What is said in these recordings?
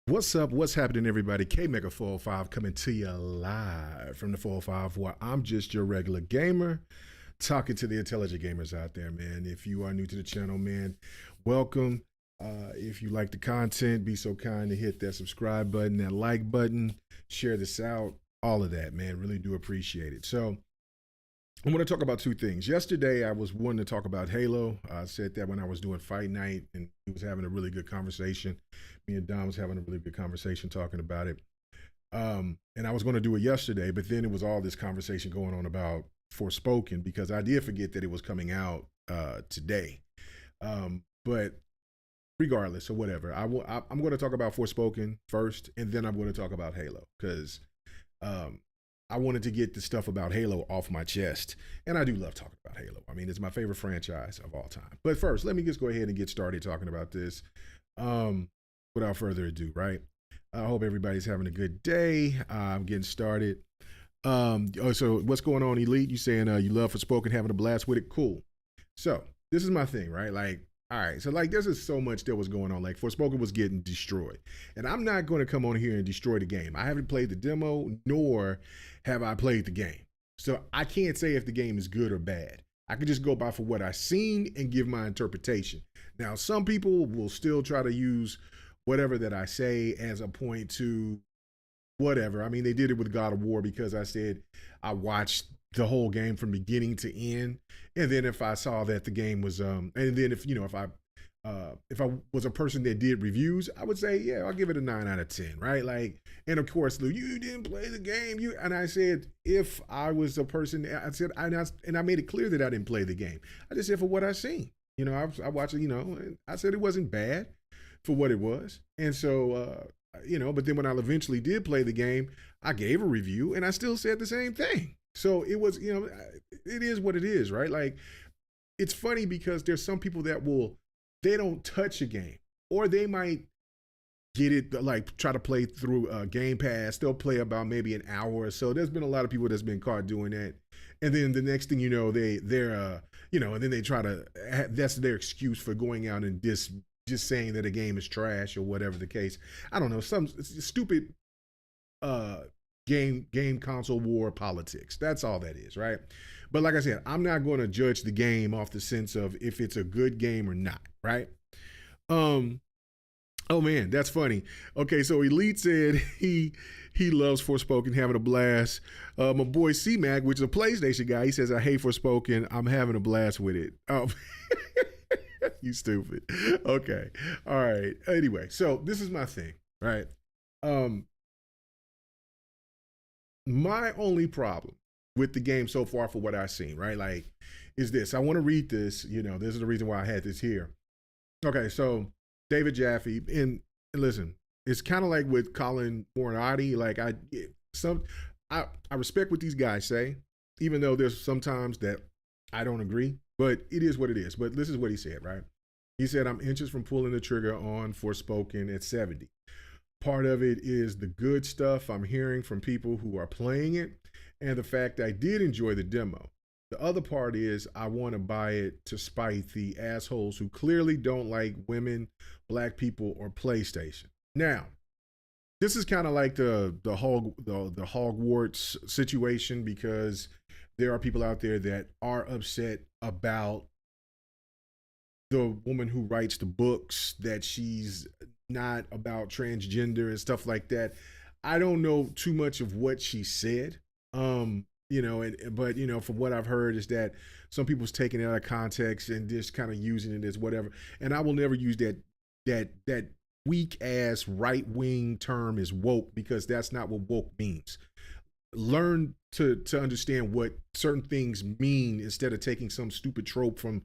What's up? What's happening, everybody? K Mega 405 coming to you live from the 405, where I'm just your regular gamer talking to the intelligent gamers out there, man. If you are new to the channel, man, welcome. If you like the content, be so kind to hit that subscribe button, that like button, share this out, all of that, man. Really do appreciate it. So, I want to talk about two things. Yesterday, I was wanting to talk about Halo. I said that when I was doing Fight Night, and he was having a really good conversation. Me and Dom was having a really good conversation talking about it. And I was going to do it yesterday, but then it was all this conversation going on about Forspoken, because I did forget that it was coming out today. But regardless or whatever, I'm going to talk about Forspoken first, and then I'm going to talk about Halo, because I wanted to get the stuff about Halo off my chest. And I do love talking about Halo. I mean, it's my favorite franchise of all time. But first, let me just go ahead and get started talking about this without further ado, right? I hope everybody's having a good day. I'm getting started. So what's going on, Elite? You saying you love Forspoken, having a blast with it? Cool. So this is my thing, right? Like, all right, so like there's just so much that was going on. Like Forspoken was getting destroyed. And I'm not going to come on here and destroy the game. I haven't played the demo, nor have I played the game. So I can't say if the game is good or bad. I can just go by for what I've seen and give my interpretation. Now, some people will still try to use whatever that I say as a point to whatever. I mean, they did it with God of War because I said I watched the whole game from beginning to end. And then if I saw that the game was, and then if I was a person that did reviews, I would say, yeah, I'll give it a 9 out of 10, right? Like, and of course, Lou, you didn't play the game. And I said, if I was a person, I said, and I made it clear that I didn't play the game. I just said for what I seen, I watched it, and I said it wasn't bad for what it was. And so, but then when I eventually did play the game, I gave a review and I still said the same thing. So it was, it is what it is, right? Like, it's funny because there's some people that they don't touch a game, or they might get it, like try to play through Game Pass. They'll play about maybe an hour or so. There's been a lot of people that's been caught doing that. And then the next thing you know, they're and then they try to, that's their excuse for going out and just saying that a game is trash or whatever the case. I don't know, some stupid game console war politics. That's all that is, right? But like I said, I'm not going to judge the game off the sense of if it's a good game or not, right? Oh man, that's funny. Okay, so Elite said he loves Forspoken, having a blast. My boy C-Mac, which is a PlayStation guy, he says, I hate Forspoken, I'm having a blast with it. Oh, you stupid. Okay, all right. Anyway, so this is my thing, right? My only problem with the game so far, for what I've seen, right, like, is this. I want to read this. This is the reason why I had this here. Okay, so David Jaffe, and listen, it's kind of like with Colin Moriarty. Like, I respect what these guys say, even though there's sometimes that I don't agree, but it is what it is. But this is what he said, right? He said, I'm inches from pulling the trigger on Forspoken at 70. Part of it is the good stuff I'm hearing from people who are playing it, and the fact I did enjoy the demo. The other part is I want to buy it to spite the assholes who clearly don't like women, black people, or PlayStation. Now, this is kind of like the Hogwarts situation, because there are people out there that are upset about the woman who writes the books, that she's not about transgender and stuff like that. I don't know too much of what she said. But from what I've heard is that some people's taking it out of context and just kind of using it as whatever. And I will never use that weak ass right wing term as woke, because that's not what woke means. Learn to understand what certain things mean, instead of taking some stupid trope from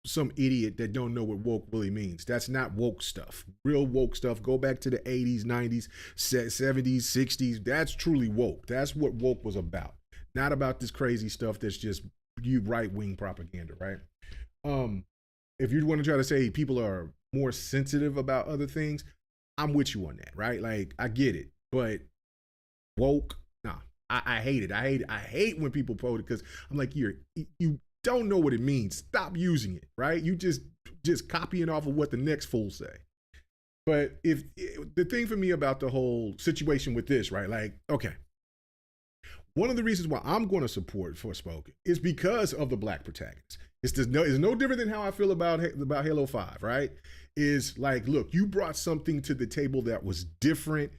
some idiot that don't know what woke really means. That's not woke stuff. Real woke stuff, go back to the 80s, 90s, 70s, 60s. That's truly woke. That's what woke was about. Not about this crazy stuff that's just you right-wing propaganda, right? If you want to try to say people are more sensitive about other things, I'm with you on that, right? Like, I get it, but woke, nah. I hate it. I hate when people post it, because I'm like, you don't know what it means. Stop using it, right? You just copying off of what the next fool say. But if the thing for me about the whole situation with this, right? Like, okay, one of the reasons why I'm going to support Forspoken is because of the black protagonist. It's no different than how I feel about Halo 5, right? Is like, look, you brought something to the table that was different,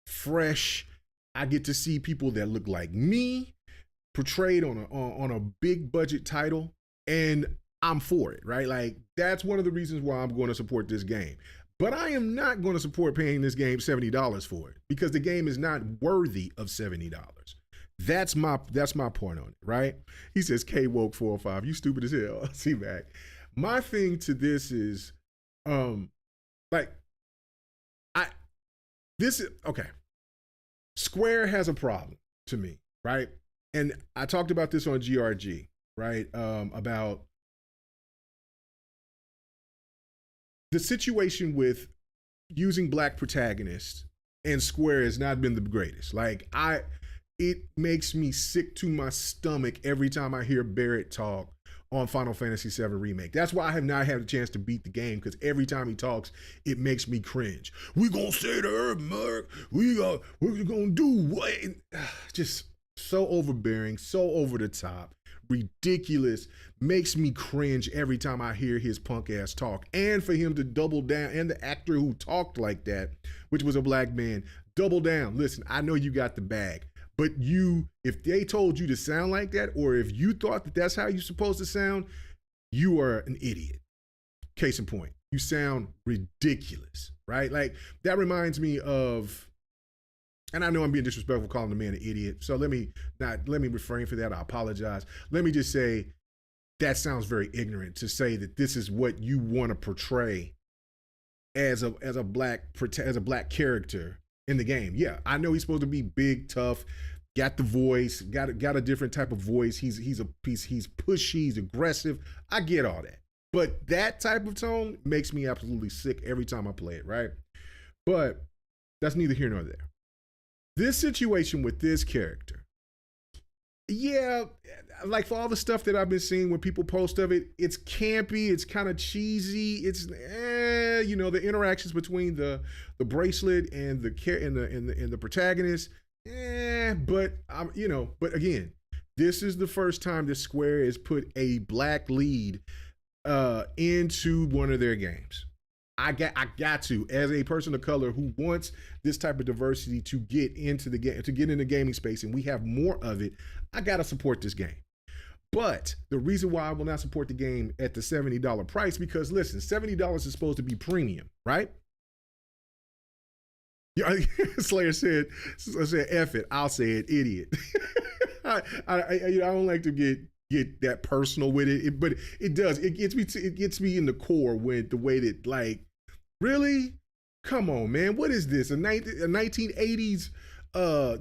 fresh. I get to see people that look like me portrayed on a big budget title, and I'm for it, right? Like, that's one of the reasons why I'm going to support this game. But I am not going to support paying this game $70 for it, because the game is not worthy of $70. That's my point on it, right? He says K woke 405. You stupid as hell. See back. My thing to this is, like, okay. Square has a problem to me, right? And I talked about this on GRG, right? About the situation with using black protagonists, and Square has not been the greatest. Like, it makes me sick to my stomach every time I hear Barrett talk on Final Fantasy VII Remake. That's why I have not had a chance to beat the game, because every time he talks, it makes me cringe. We gonna say to her, Mark, what we gonna do? What? Just so overbearing, so over the top, ridiculous, makes me cringe every time I hear his punk ass talk. And for him to double down, and the actor who talked like that, which was a black man, double down. Listen, I know you got the bag, but if they told you to sound like that, or if you thought that that's how you're supposed to sound, you are an idiot. Case in point, you sound ridiculous, right? Like, that reminds me of, and I know I'm being disrespectful calling the man an idiot, so let me refrain from that. I apologize. Let me just say, that sounds very ignorant to say that this is what you want to portray as a black character in the game. Yeah, I know he's supposed to be big, tough, got the voice, got a different type of voice. He's pushy, he's aggressive. I get all that. But that type of tone makes me absolutely sick every time I play it, right? But that's neither here nor there. This situation with this character, yeah, like, for all the stuff that I've been seeing when people post of it, it's campy, it's kind of cheesy, it's the interactions between the bracelet and the protagonist, but again, this is the first time that Square has put a black lead into one of their games. I got to, as a person of color who wants this type of diversity to get into the game, to get in the gaming space, and we have more of it, I got to support this game. But the reason why I will not support the game at the $70 price, because listen, $70 is supposed to be premium, right? Yeah, Slayer said, F it, I'll say it, idiot. I don't like to get that personal with it, but it does. It gets me in the core with the way that, like, really? Come on, man. What is this? A 1980s a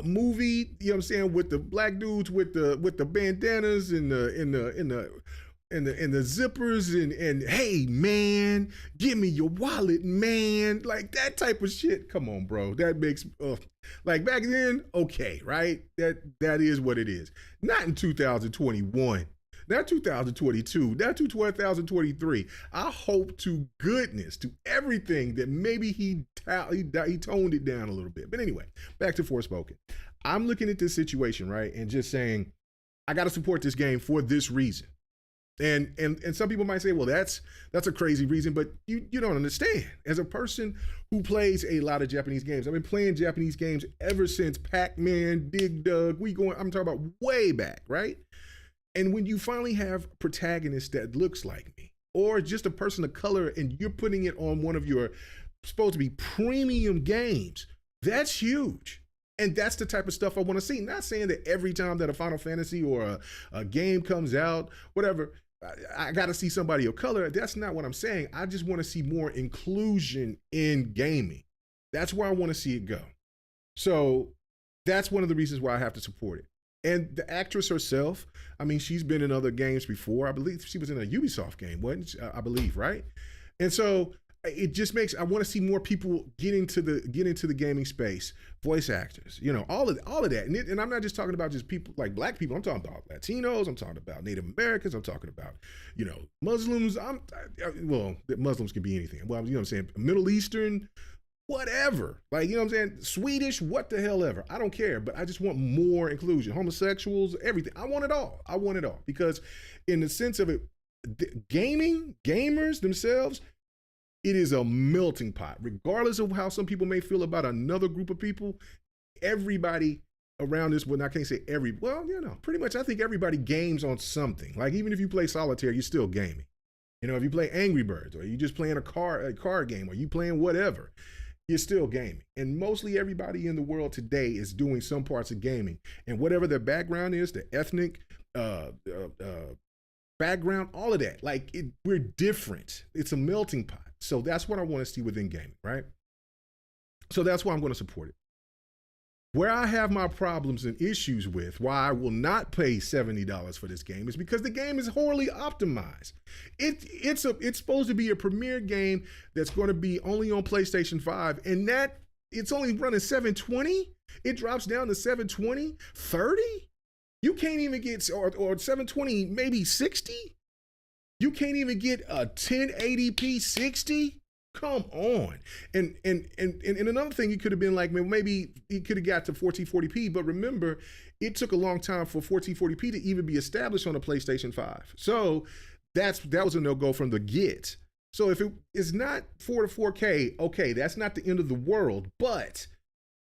movie, you know what I'm saying, with the black dudes with the bandanas and the zippers and hey man, give me your wallet, man. Like, that type of shit. Come on, bro. That makes like, back then, okay, right? That is what it is. Not in 2021. Not 2022, not 2023. I hope to goodness, to everything, that maybe he toned it down a little bit. But anyway, back to Forspoken. I'm looking at this situation, right, and just saying, I got to support this game for this reason. And some people might say, well, that's a crazy reason, but you don't understand. As a person who plays a lot of Japanese games, I've been playing Japanese games ever since Pac-Man, Dig Dug. I'm talking about way back, right? And when you finally have a protagonist that looks like me, or just a person of color, and you're putting it on one of your supposed to be premium games, that's huge. And that's the type of stuff I want to see. Not saying that every time that a Final Fantasy or a game comes out, whatever, I got to see somebody of color. That's not what I'm saying. I just want to see more inclusion in gaming. That's where I want to see it go. So that's one of the reasons why I have to support it. And the actress herself, I mean, she's been in other games before. I believe she was in a Ubisoft game, wasn't she? I believe, right? And so it just makes, I want to see more people get into the gaming space, voice actors, all of that. And I'm not just talking about just people like black people. I'm talking about Latinos. I'm talking about Native Americans. I'm talking about, Muslims. Well, Muslims can be anything. Well, you know what I'm saying? Middle Eastern, whatever. Like, you know what I'm saying? Swedish, what the hell ever. I don't care, but I just want more inclusion. Homosexuals, everything. I want it all. I want it all. Because in the sense of it, gamers themselves, it is a melting pot. Regardless of how some people may feel about another group of people, everybody around this, well, I can't say pretty much I think everybody games on something. Like, even if you play solitaire, you're still gaming. If you play Angry Birds, or you just playing a card game, or you playing whatever, you're still gaming. And mostly everybody in the world today is doing some parts of gaming. And whatever their background is, the ethnic background, all of that, like, we're different. It's a melting pot. So that's what I want to see within gaming, right? So that's why I'm going to support it. Where I have my problems and issues with why I will not pay $70 for this game is because the game is horribly optimized. It's supposed to be a premier game that's going to be only on PlayStation 5, and that it's only running 720. It drops down to 720, 30. You can't even get, or 720, maybe 60. You can't even get a 1080p 60. Come on. And another thing, you could have been like, maybe you could have got to 1440p, but remember, it took a long time for 1440p to even be established on a PlayStation 5. So that was a no-go from the get. So if it is not 4 to 4K, okay, that's not the end of the world, but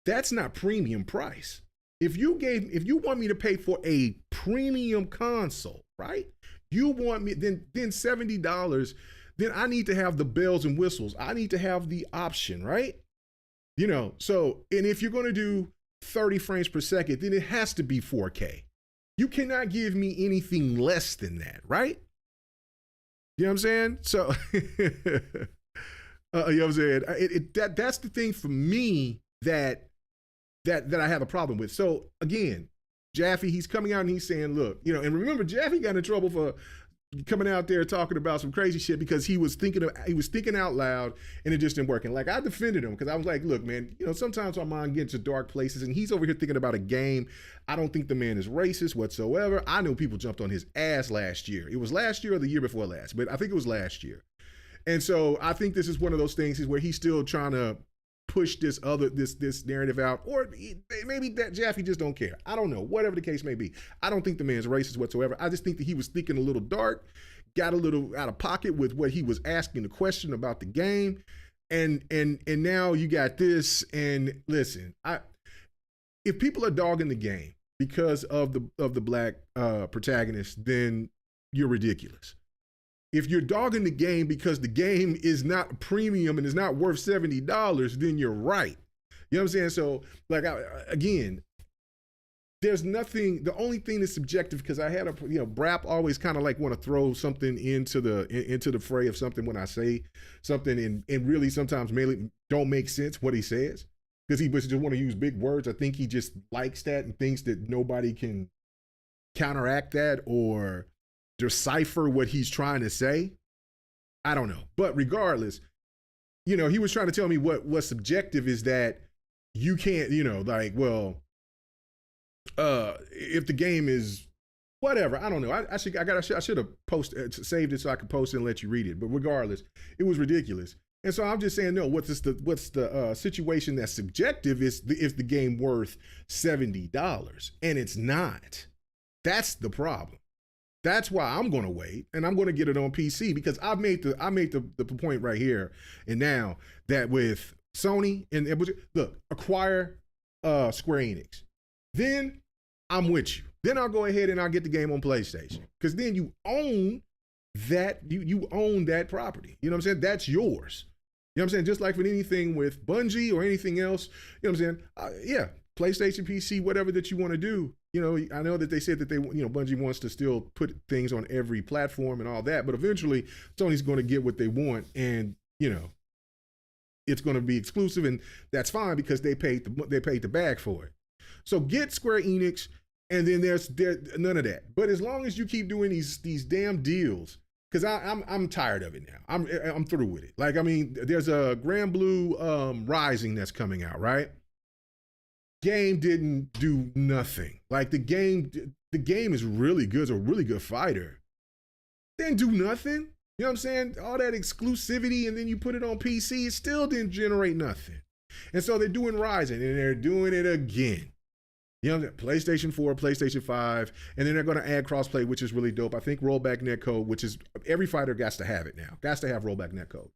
that's not premium price. If you want me to pay for a premium console, right? You want me, then $70, then I need to have the bells and whistles. I need to have the option, right? So, and if you're going to do 30 frames per second, then it has to be 4K. You cannot give me anything less than that, right? You know what I'm saying? So, you know what I'm saying? That's the thing for me that I have a problem with. So again, Jaffe, he's coming out and he's saying, look, and remember, Jaffe got in trouble for coming out there talking about some crazy shit because he was thinking out loud and it just didn't work. And like, I defended him because I was like, look, man, sometimes our mind gets to dark places and he's over here thinking about a game. I don't think the man is racist whatsoever. I know people jumped on his ass last year. It was last year or the year before last, but I think it was last year. And so I think this is one of those things is where he's still trying to push this narrative out, or maybe that Jaffe just don't care. I don't know, whatever the case may be. I don't think the man's racist whatsoever. I just think that he was thinking a little dark, got a little out of pocket with what he was asking the question about the game, and now you got this. And listen, if people are dogging the game because of the black protagonist, then you're ridiculous. If you're dogging the game because the game is not premium and is not worth $70, then you're right. You know what I'm saying? So, like, again, there's nothing. The only thing that's subjective, because I had Brap always kind of like want to throw something into the fray of something when I say something, and really sometimes mainly don't make sense what he says, because he just want to use big words. I think he just likes that and thinks that nobody can counteract that or decipher what he's trying to say. I don't know. But regardless, he was trying to tell me what's subjective is that you can't, if the game is whatever, I don't know. I should have saved it so I could post it and let you read it. But regardless, it was ridiculous. And so I'm just saying, no, what's the situation that's subjective is the game worth $70, and it's not. That's the problem. That's why I'm going to wait, and I'm going to get it on PC, because I made the point right here and now that with Sony and look, acquire Square Enix, then I'm with you. Then I'll go ahead and I'll get the game on PlayStation, because then you own that you own that property. You know what I'm saying? That's yours. You know what I'm saying? Just like with anything with Bungie or anything else. You know what I'm saying? Yeah, PlayStation, PC, whatever that you want to do. I know that they said that Bungie wants to still put things on every platform and all that, but eventually Sony's going to get what they want, and it's going to be exclusive, and that's fine because they paid the bag for it. So get Square Enix, and then there's none of that. But as long as you keep doing these damn deals, because I'm tired of it now. I'm through with it. Like, I mean, there's a Grand Blue Rising that's coming out, right? Game didn't do nothing. Like the game is really good. It's a really good fighter. Didn't do nothing. You know what I'm saying? All that exclusivity, and then you put it on PC, it still didn't generate nothing. And so they're doing Rising, and they're doing it again. You know, PlayStation 4, PlayStation 5, and then they're going to add crossplay, which is really dope. I think rollback netcode, which is every fighter got to have it now. Got to have rollback netcode,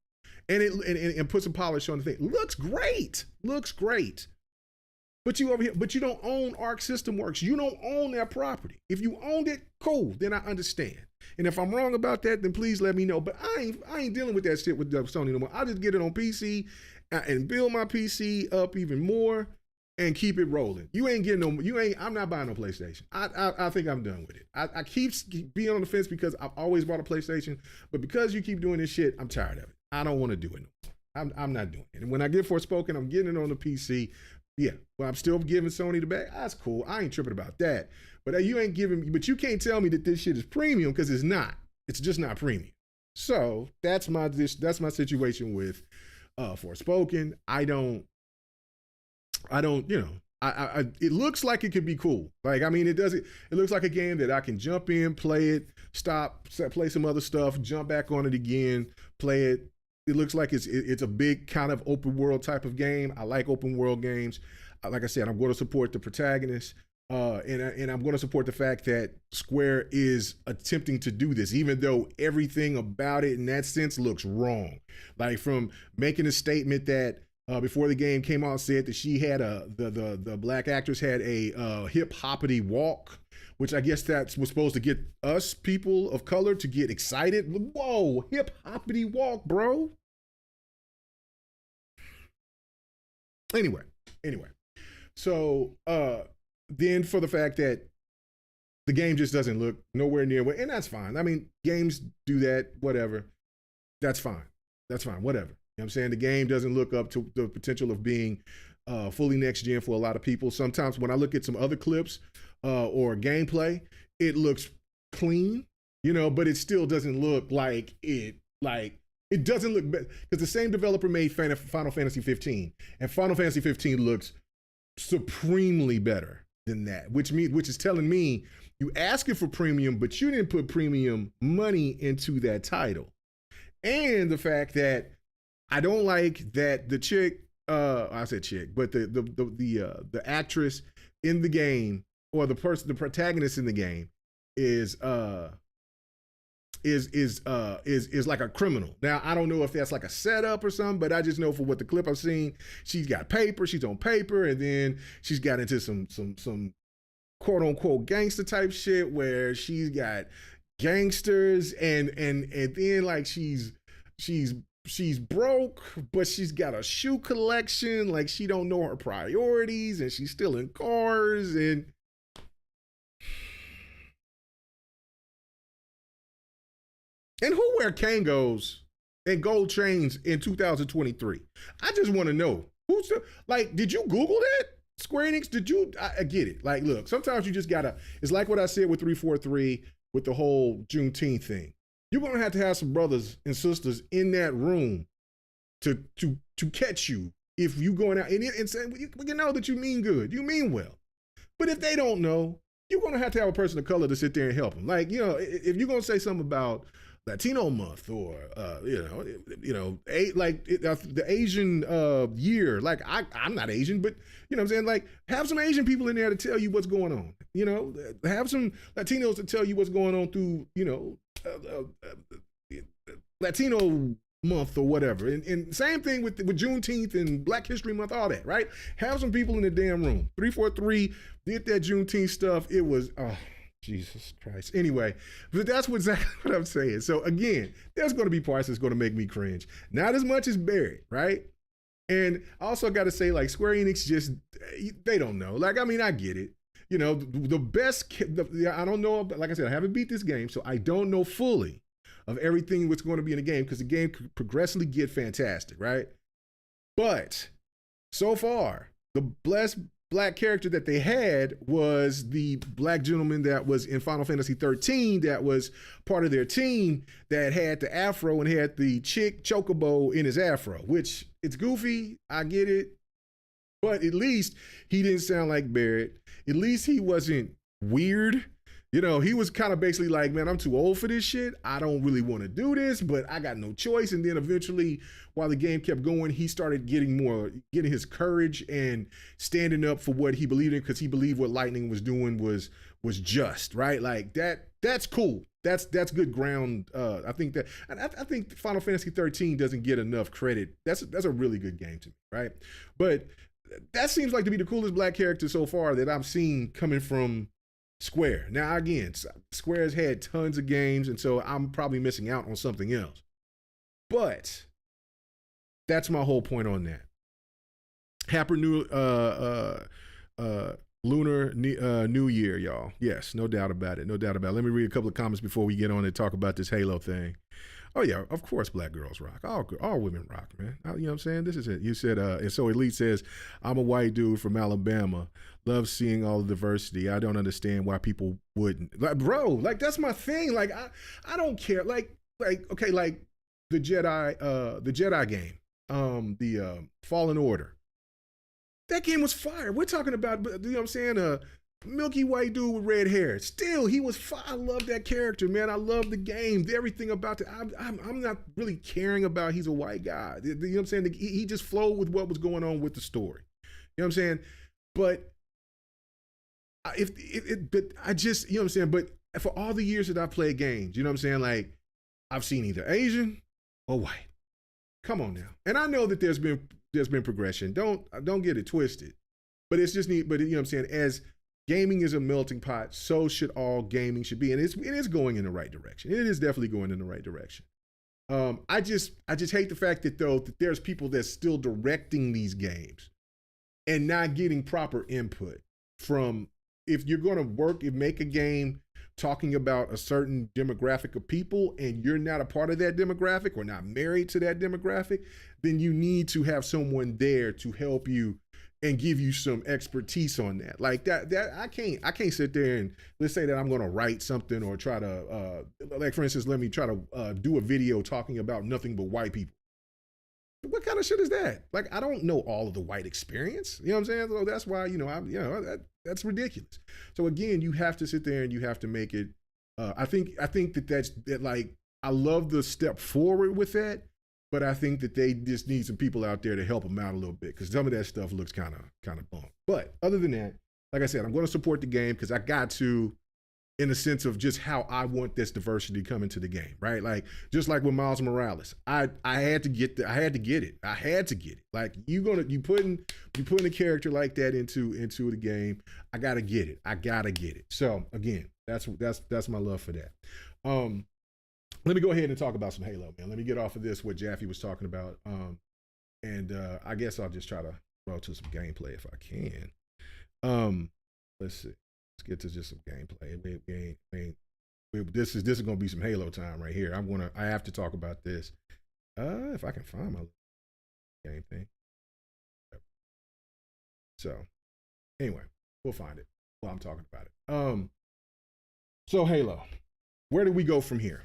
and put some polish on the thing. Looks great. Looks great. But you don't own Arc System Works. You don't own that property. If you owned it, cool. Then I understand. And if I'm wrong about that, then please let me know. But I ain't dealing with that shit with Sony no more. I'll just get it on PC and build my PC up even more and keep it rolling. I'm not buying no PlayStation. I think I'm done with it. I keep being on the fence because I've always bought a PlayStation, but because you keep doing this shit, I'm tired of it. I don't want to do it no more. I'm not doing it. And when I get Forspoken, I'm getting it on the PC. Yeah, well, I'm still giving Sony the bag. That's cool. I ain't tripping about that. But you can't tell me that this shit is premium because it's not. It's just not premium. So that's my situation with Forspoken. It looks like it could be cool. Like, I mean, it looks like a game that I can jump in, play it, stop, play some other stuff, jump back on it again, play it. It looks like it's a big kind of open world type of game. I like open world games. Like I said, I'm going to support the protagonist, and I'm going to support the fact that Square is attempting to do this, even though everything about it in that sense looks wrong. Like from making a statement that before the game came out said that she had the black actress had a hip hoppity walk, which I guess that was supposed to get us people of color to get excited. Whoa, hip hoppity walk, bro. Anyway. So then for the fact that the game just doesn't look nowhere near what, and that's fine. I mean, games do that, whatever. That's fine, whatever. You know what I'm saying? The game doesn't look up to the potential of being fully next gen for a lot of people. Sometimes when I look at some other clips or gameplay, it looks clean, you know, but it still doesn't look like it doesn't look better because the same developer made Final Fantasy 15, and Final Fantasy 15 looks supremely better than that, which is telling me you asking for premium, but you didn't put premium money into that title. And the fact that I don't like that the chick, I said chick, but the actress in the game or the protagonist in the game is like a criminal. Now, I don't know if that's like a setup or something, but I just know for what the clip I've seen, she's got paper, she's on paper, and then she's got into some quote unquote gangster type shit where she's got gangsters and then like she's broke, but she's got a shoe collection, like she don't know her priorities, and she's still in cars and who wear Kangos and gold chains in 2023? I just want to know. Did you Google that? Square Enix, I get it. Like, look, sometimes you just gotta, it's like what I said with 343 with the whole Juneteenth thing. You're gonna have to have some brothers and sisters in that room to catch you if you going out and say, we know that you mean good, you mean well. But if they don't know, you're gonna have to have a person of color to sit there and help them. Like, you know, if you're gonna say something about Latino month or the Asian year, like I'm not Asian, but you know what I'm saying, like have some Asian people in there to tell you what's going on, you know, have some Latinos to tell you what's going on through, you know, Latino month or whatever, and same thing with Juneteenth and Black History Month, all that, right? Have some people in the damn room. 343 did that Juneteenth stuff. It was Jesus Christ. Anyway, but that's exactly what I'm saying. So again, there's going to be parts that's going to make me cringe. Not as much as Barrett, right? And I also got to say, like, Square Enix just, they don't know. Like, I mean, I get it. You know, the best, I don't know, like I said, I haven't beat this game, so I don't know fully of everything what's going to be in the game because the game could progressively get fantastic, right? But so far, the black character that they had was the black gentleman that was in Final Fantasy 13 that was part of their team that had the afro and had the chick chocobo in his afro, which it's goofy. I get it. But at least he didn't sound like Barrett. At least he wasn't weird. You know, he was kind of basically like, man, I'm too old for this shit. I don't really want to do this, but I got no choice. And then eventually, while the game kept going, he started getting his courage and standing up for what he believed in, because he believed what Lightning was doing was just, right? Like that's cool. That's good ground. I think that, and I think Final Fantasy 13 doesn't get enough credit. That's a really good game to me, right? But that seems like to be the coolest black character so far that I've seen coming from Square. Now, again, Square's had tons of games, and so I'm probably missing out on something else. But that's my whole point on that. Happy Lunar New Year, y'all. Yes, no doubt about it. No doubt about it. Let me read a couple of comments before we get on and talk about this Halo thing. Oh, yeah, of course black girls rock. All women rock, man. You know what I'm saying? This is it. You said, and so Elite says, I'm a white dude from Alabama. Love seeing all the diversity. I don't understand why people wouldn't. Like, bro, like, that's my thing. Like, I don't care. Like, okay, like the Jedi game, the Fallen Order. That game was fire. We're talking about, you know what I'm saying, milky white dude with red hair. Still, he was fire. I love that character, man. I love the game. Everything about it. I'm not really caring about he's a white guy. You know what I'm saying? He just flowed with what was going on with the story. You know what I'm saying? But but I just, you know what I'm saying? But for all the years that I played games, you know what I'm saying? Like, I've seen either Asian or white. Come on now. And I know that there's been progression. Don't get it twisted. But it's just neat. But you know what I'm saying? As gaming is a melting pot, so should all gaming should be. And it is going in the right direction. It is definitely going in the right direction. I just hate the fact that that there's people that's still directing these games and not getting proper input from, if you're going to make a game talking about a certain demographic of people and you're not a part of that demographic or not married to that demographic, then you need to have someone there to help you and give you some expertise on that. Like that I can't sit there and, let's say that I'm going to write something or try to, like for instance, let me try to do a video talking about nothing but white people. What kind of shit is that? Like, I don't know all of the white experience. You know what I'm saying? So that's why, that's ridiculous. So again, you have to sit there and you have to make it. I think that like, I love the step forward with that, but I think that they just need some people out there to help them out a little bit, because some of that stuff looks kind of bunk. But other than that, like I said, I'm going to support the game because I got to, in the sense of just how I want this diversity to come into the game, right? Like, just like with Miles Morales, I had to get it. Like, you putting a character like that into the game, I gotta get it. So again, that's my love for that. Let me go ahead and talk about some Halo, man. Let me get off of this, what Jaffe was talking about. And I guess I'll just try to roll to some gameplay if I can. Let's see. Let's get to just some gameplay. This is gonna be some Halo time right here. I have to talk about this. If I can find my game thing. So anyway, we'll find it while I'm talking about it. So Halo, where do we go from here?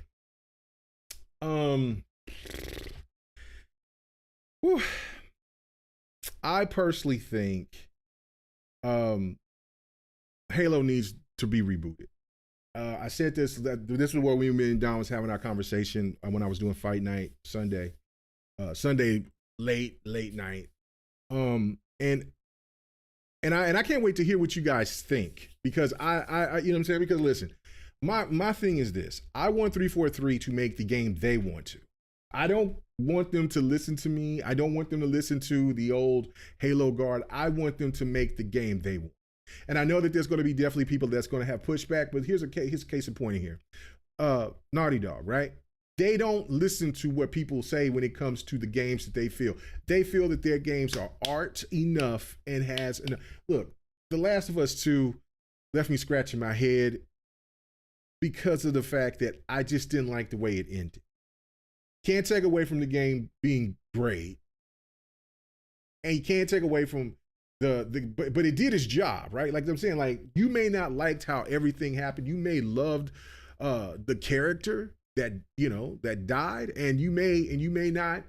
I personally think Halo needs to be rebooted. I said this is where me and Don was having our conversation when I was doing Fight Night Sunday late night. And I can't wait to hear what you guys think, because I you know what I'm saying? Because listen, my thing is this: I want 343 to make the game they want to. I don't want them to listen to me. I don't want them to listen to the old Halo guard. I want them to make the game they want. And I know that there's going to be definitely people that's going to have pushback, but here's a case in point here. Naughty Dog, right? They don't listen to what people say when it comes to the games that they feel. They feel that their games are art enough and has enough. Look, The Last of Us 2 left me scratching my head because of the fact that I just didn't like the way it ended. Can't take away from the game being great. And you can't take away from but it did its job, right? Like I'm saying, like you may not liked how everything happened. You may loved the character that that died, and you may not,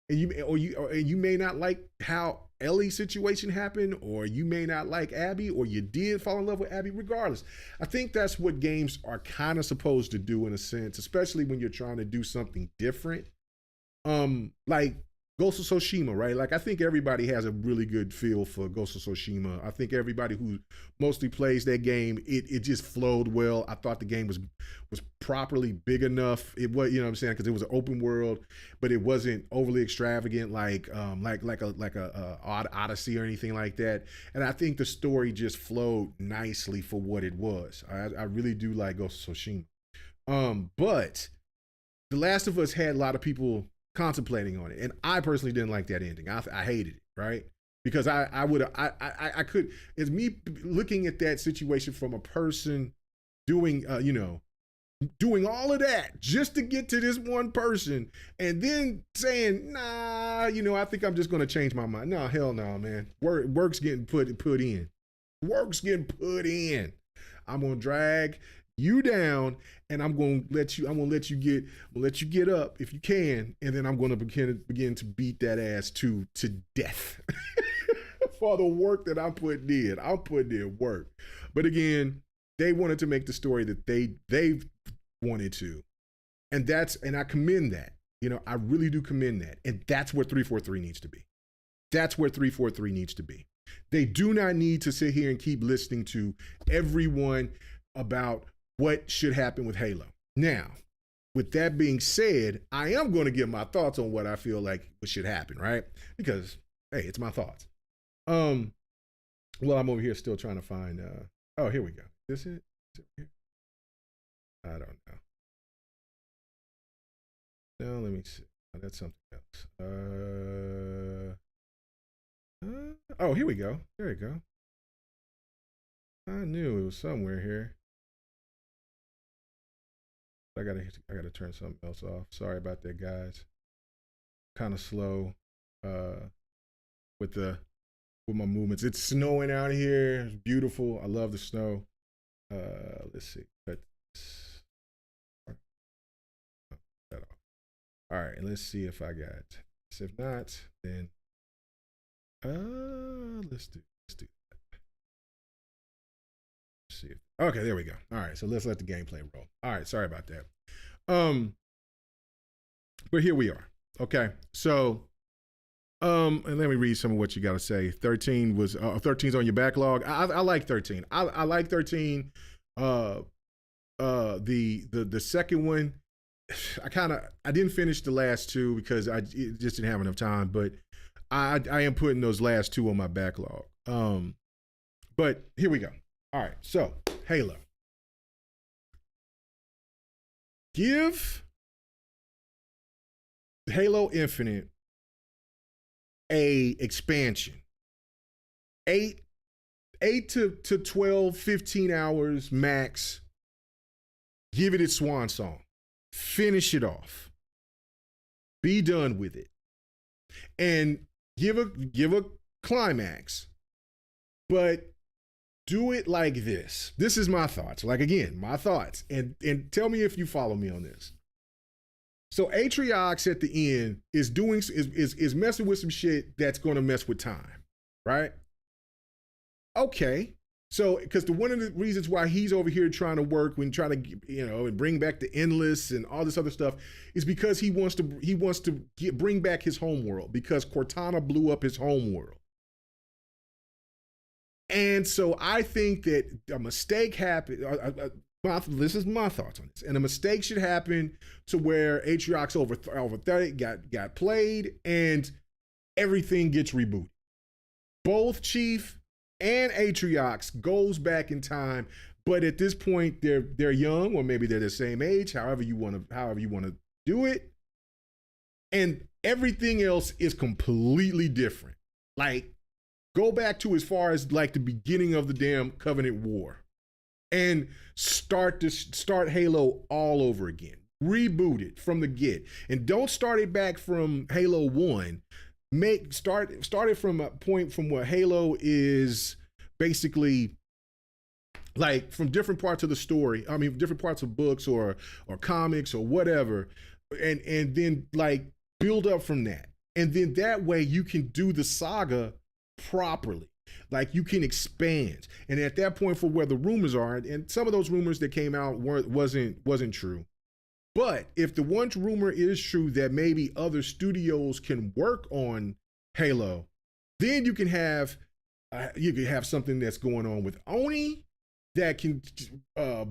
and you may not like how Ellie's situation happened, or you may not like Abby, or you did fall in love with Abby. Regardless, I think that's what games are kind of supposed to do in a sense, especially when you're trying to do something different. Like Ghost of Tsushima, right? Like I think everybody has a really good feel for Ghost of Tsushima. I think everybody who mostly plays that game, it just flowed well. I thought the game was properly big enough. It was, you know what I'm saying, because it was an open world, but it wasn't overly extravagant like a Odyssey or anything like that. And I think the story just flowed nicely for what it was. I really do like Ghost of Tsushima. But The Last of Us had a lot of people contemplating on it, and I personally didn't like that ending. I hated it, right? Because I could, it's me looking at that situation from a person doing doing all of that just to get to this one person, and then saying, nah, I think I'm just gonna change my mind. No, hell no, man. Work's getting put in. Work's getting put in. I'm gonna drag you down, and I'm gonna let you get up if you can, and then I'm gonna begin to beat that ass to death for the work that I'm putting in. I'm putting in work. But again, they wanted to make the story that they wanted to, and I commend that. I really do commend that, and that's where 343 needs to be. That's where 343 needs to be. They do not need to sit here and keep listening to everyone about what should happen with Halo. Now, with that being said, I am going to give my thoughts on what I feel like should happen, right? Because, hey, it's my thoughts. Well, I'm over here still trying to find, oh, here we go. Is it here? I don't know. No, let me see. Oh, that's something else. Oh, here we go. There you go. I knew it was somewhere here. I gotta turn something else off. Sorry about that, guys. Kind of slow with my movements. It's snowing out here. It's beautiful. I love the snow. Let's see. All right, let's see if I got this. If not, then let's do that. Let's see. Okay, there we go. All right, so let's let the gameplay roll. All right, sorry about that. But here we are. Okay, so and let me read some of what you got to say. 13's on your backlog. I like 13. I like 13. The second one, I didn't finish the last two because I just didn't have enough time, but I am putting those last two on my backlog. But here we go. All right, so Halo. Give Halo Infinite a expansion. 8 to 12, 15 hours max. Give it its swan song. Finish it off. Be done with it. And give a climax. But do it like this. This is my thoughts. Like, again, my thoughts. And tell me if you follow me on this. So Atriox at the end is messing with some shit that's going to mess with time, right? Okay. So, because one of the reasons why he's over here trying to work and and bring back the Endless and all this other stuff is because he wants to bring back his homeworld, because Cortana blew up his homeworld. And so I think that a mistake happened. This is my thoughts on this. And a mistake should happen to where Atriox over 30 got played and everything gets rebooted. Both Chief and Atriox goes back in time, but at this point they're young, or maybe they're the same age, however you want to do it. And everything else is completely different. Like, go back to as far as like the beginning of the damn Covenant War and start Halo all over again. Reboot it from the get. And don't start it back from Halo 1. started from a point from what Halo is basically like from different parts of the story. I mean, different parts of books or comics or whatever, and then like build up from that, and then that way you can do the saga properly. Like you can expand, and at that point, for where the rumors are, and some of those rumors that came out wasn't true. But if the one rumor is true that maybe other studios can work on Halo, then you can have something that's going on with Oni that can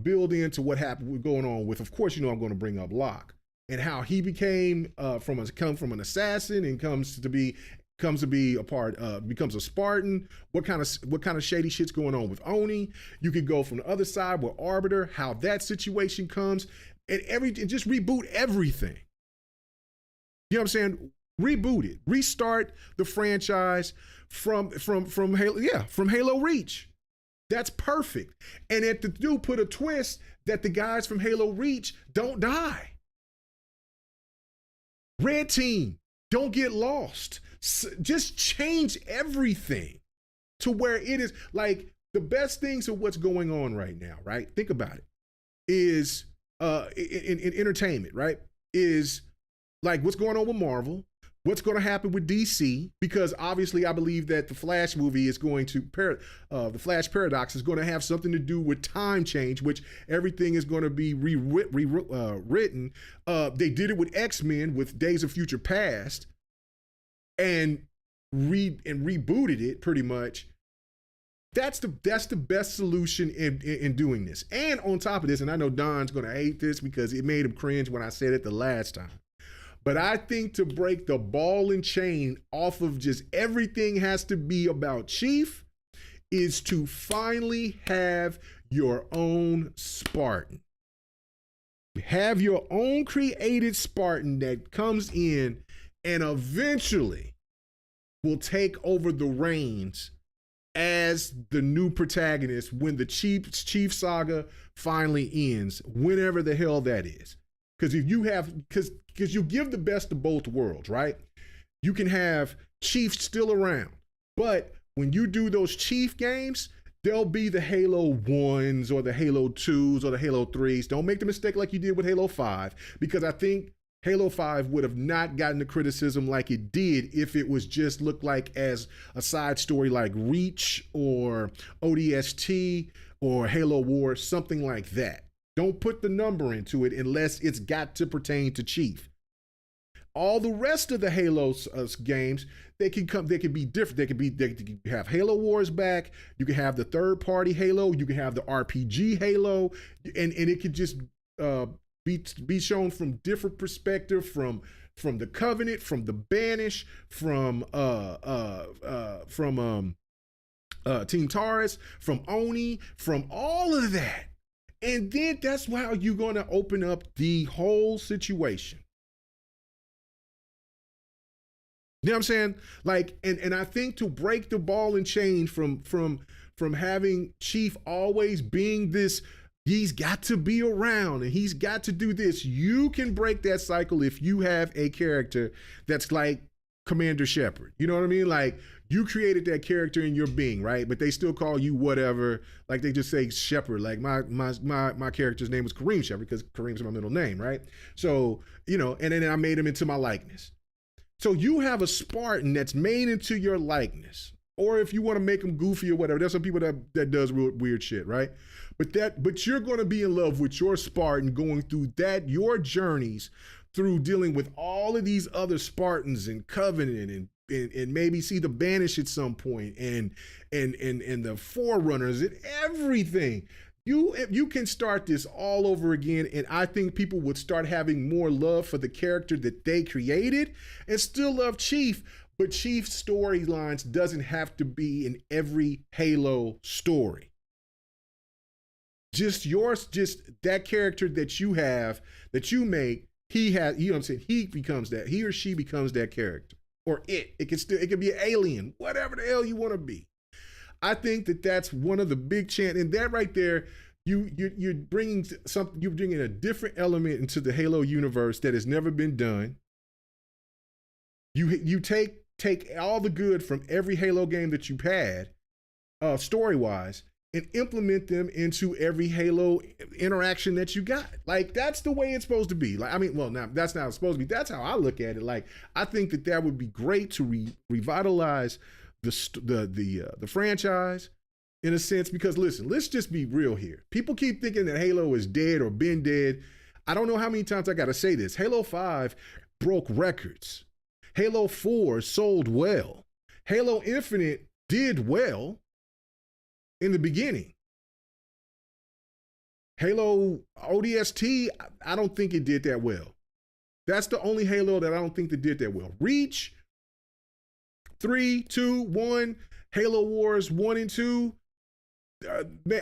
build into what happened going on with. Of course, I'm going to bring up Locke and how he became from an assassin and comes to be a part, becomes a Spartan. What kind of shady shit's going on with Oni? You could go from the other side with Arbiter, how that situation comes, and just reboot everything. You know what I'm saying? Reboot it, restart the franchise from Halo, from Halo Reach. That's perfect. And if the dude put a twist that the guys from Halo Reach don't die. Red Team, don't get lost. Just change everything to where it is like the best things of what's going on right now, right? Think about it. Is in entertainment, right? Is like what's going on with Marvel, what's going to happen with DC, because obviously I believe that the Flash movie is going to, the Flash Paradox is going to have something to do with time change, which everything is going to be rewritten. They did it with X-Men with Days of Future Past and rebooted it pretty much. That's the best solution in doing this. And on top of this, and I know Don's going to hate this because it made him cringe when I said it the last time, but I think to break the ball and chain off of just everything has to be about Chief is to finally have your own Spartan. Have your own created Spartan that comes in and eventually will take over the reins as the new protagonist when the Chief saga finally ends, whenever the hell that is. Because if you have, because you give the best of both worlds, right? You can have Chief still around, but when you do those Chief games, they'll be the Halo 1s or the Halo 2s or the Halo 3s. Don't make the mistake like you did with Halo 5, because I think Halo 5 would have not gotten the criticism like it did if it was just looked like as a side story like Reach or ODST or Halo Wars, something like that. Don't put the number into it unless it's got to pertain to Chief. All the rest of the Halo games, they can be different. They can have Halo Wars back. You can have the third party Halo. You can have the RPG Halo, and it could just be shown from different perspective, from the Covenant, from the Banish, from Team Taurus, from Oni, from all of that. And then that's how you're going to open up the whole situation. You know what I'm saying? Like, and I think to break the ball and chain from having Chief always being this, he's got to be around and he's got to do this. You can break that cycle if you have a character that's like Commander Shepard. You know what I mean? Like, you created that character in your being, right? But they still call you whatever. Like, they just say Shepard. Like, my character's name was Kareem Shepard because Kareem's my middle name, right? So, and then I made him into my likeness. So you have a Spartan that's made into your likeness. Or if you want to make him goofy or whatever, there's some people that does weird shit, right? But you're going to be in love with your Spartan going through your journeys through dealing with all of these other Spartans and Covenant and maybe see the Banish at some point and the Forerunners and everything. You can start this all over again, and I think people would start having more love for the character that they created and still love Chief, but Chief's storylines doesn't have to be in every Halo story. Just that character that you have, that you make, he has, you know what I'm saying? He or she becomes that character. Or it could be an alien, whatever the hell you want to be. I think that's one of the big and that right there, you're bringing something, you're bringing a different element into the Halo universe that has never been done. You take take all the good from every Halo game that you've had, story-wise, and implement them into every Halo interaction that you got. Like, that's the way it's supposed to be. Like, I mean, well, now that's not supposed to be. That's how I look at it. Like, I think that would be great to revitalize the franchise in a sense, because listen, let's just be real here. People keep thinking that Halo is dead or been dead. I don't know how many times I got to say this. Halo 5 broke records. Halo 4 sold well. Halo Infinite did well in the beginning. Halo ODST, I don't think it did that well. That's the only Halo that I don't think that did that well. Reach, 3, 2, 1, Halo Wars 1 and 2.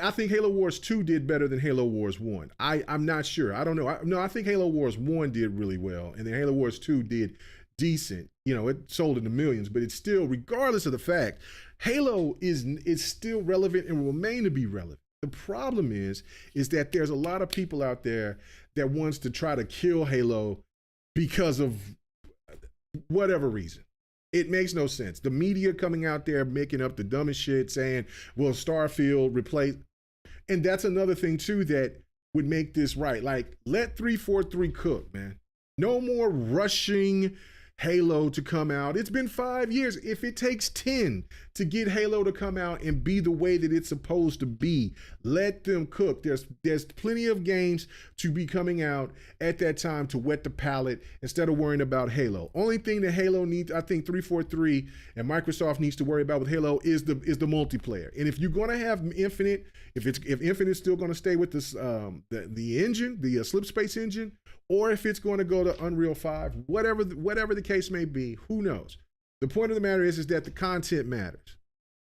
I think Halo Wars 2 did better than Halo Wars 1. I'm not sure. I don't know. I think Halo Wars 1 did really well, and then Halo Wars 2 did decent. You know, it sold in the millions, but it's still, regardless of the fact, Halo is still relevant and will remain to be relevant. The problem is that there's a lot of people out there that wants to try to kill Halo because of whatever reason. It makes no sense. The media coming out there making up the dumbest shit, saying, well, Starfield replace. And that's another thing, too, that would make this right. Like, let 343 cook, man. No more rushing Halo to come out. It's been 5 years. If it takes 10 to get Halo to come out and be the way that it's supposed to be, let them cook. There's plenty of games to be coming out at that time to wet the palate instead of worrying about Halo. Only thing that Halo needs, I think 343 and Microsoft needs to worry about with Halo is the multiplayer. And if you're going to have Infinite, if Infinite's still going to stay with this the engine, the Slipspace engine, or if it's going to go to Unreal 5, whatever the case may be, who knows? The point of the matter is that the content matters.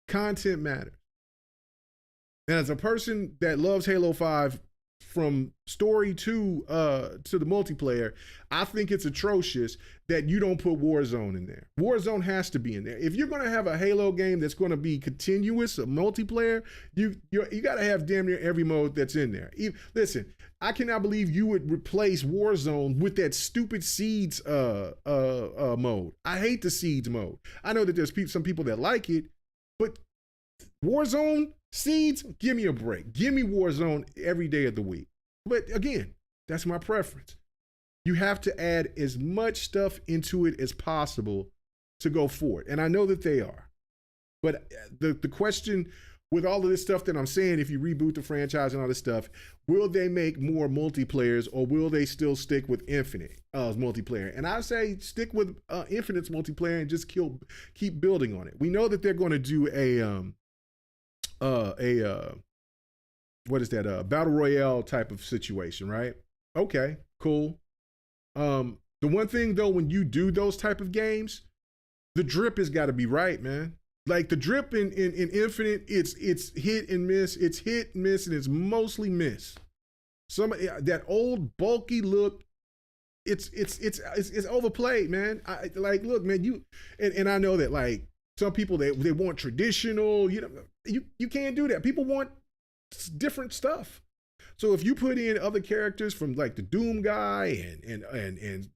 Content matters. And as a person that loves Halo 5 from story to the multiplayer, I think it's atrocious that you don't put Warzone in there. Warzone has to be in there. If you're going to have a Halo game that's going to be continuous, a multiplayer, you got to have damn near every mode that's in there. Listen, I cannot believe you would replace Warzone with that stupid Seeds mode. I hate the Seeds mode. I know that there's some people that like it, but Warzone, Seeds, give me a break. Give me Warzone every day of the week. But again, that's my preference. You have to add as much stuff into it as possible to go forward. And I know that they are. But the question with all of this stuff that I'm saying, if you reboot the franchise and all this stuff, will they make more multiplayers or will they still stick with Infinite multiplayer? And I say stick with Infinite's multiplayer and just keep building on it. We know that they're going to do a what is that? Battle Royale type of situation, right? Okay, cool. The one thing though, when you do those type of games, the drip has got to be right, man. Like the drip in Infinite, it's hit and miss. It's hit and miss, and it's mostly miss. That old bulky look, it's overplayed, man. Look, man, and I know that like some people they want traditional. You know, you can't do that. People want different stuff. So if you put in other characters from like the Doom guy and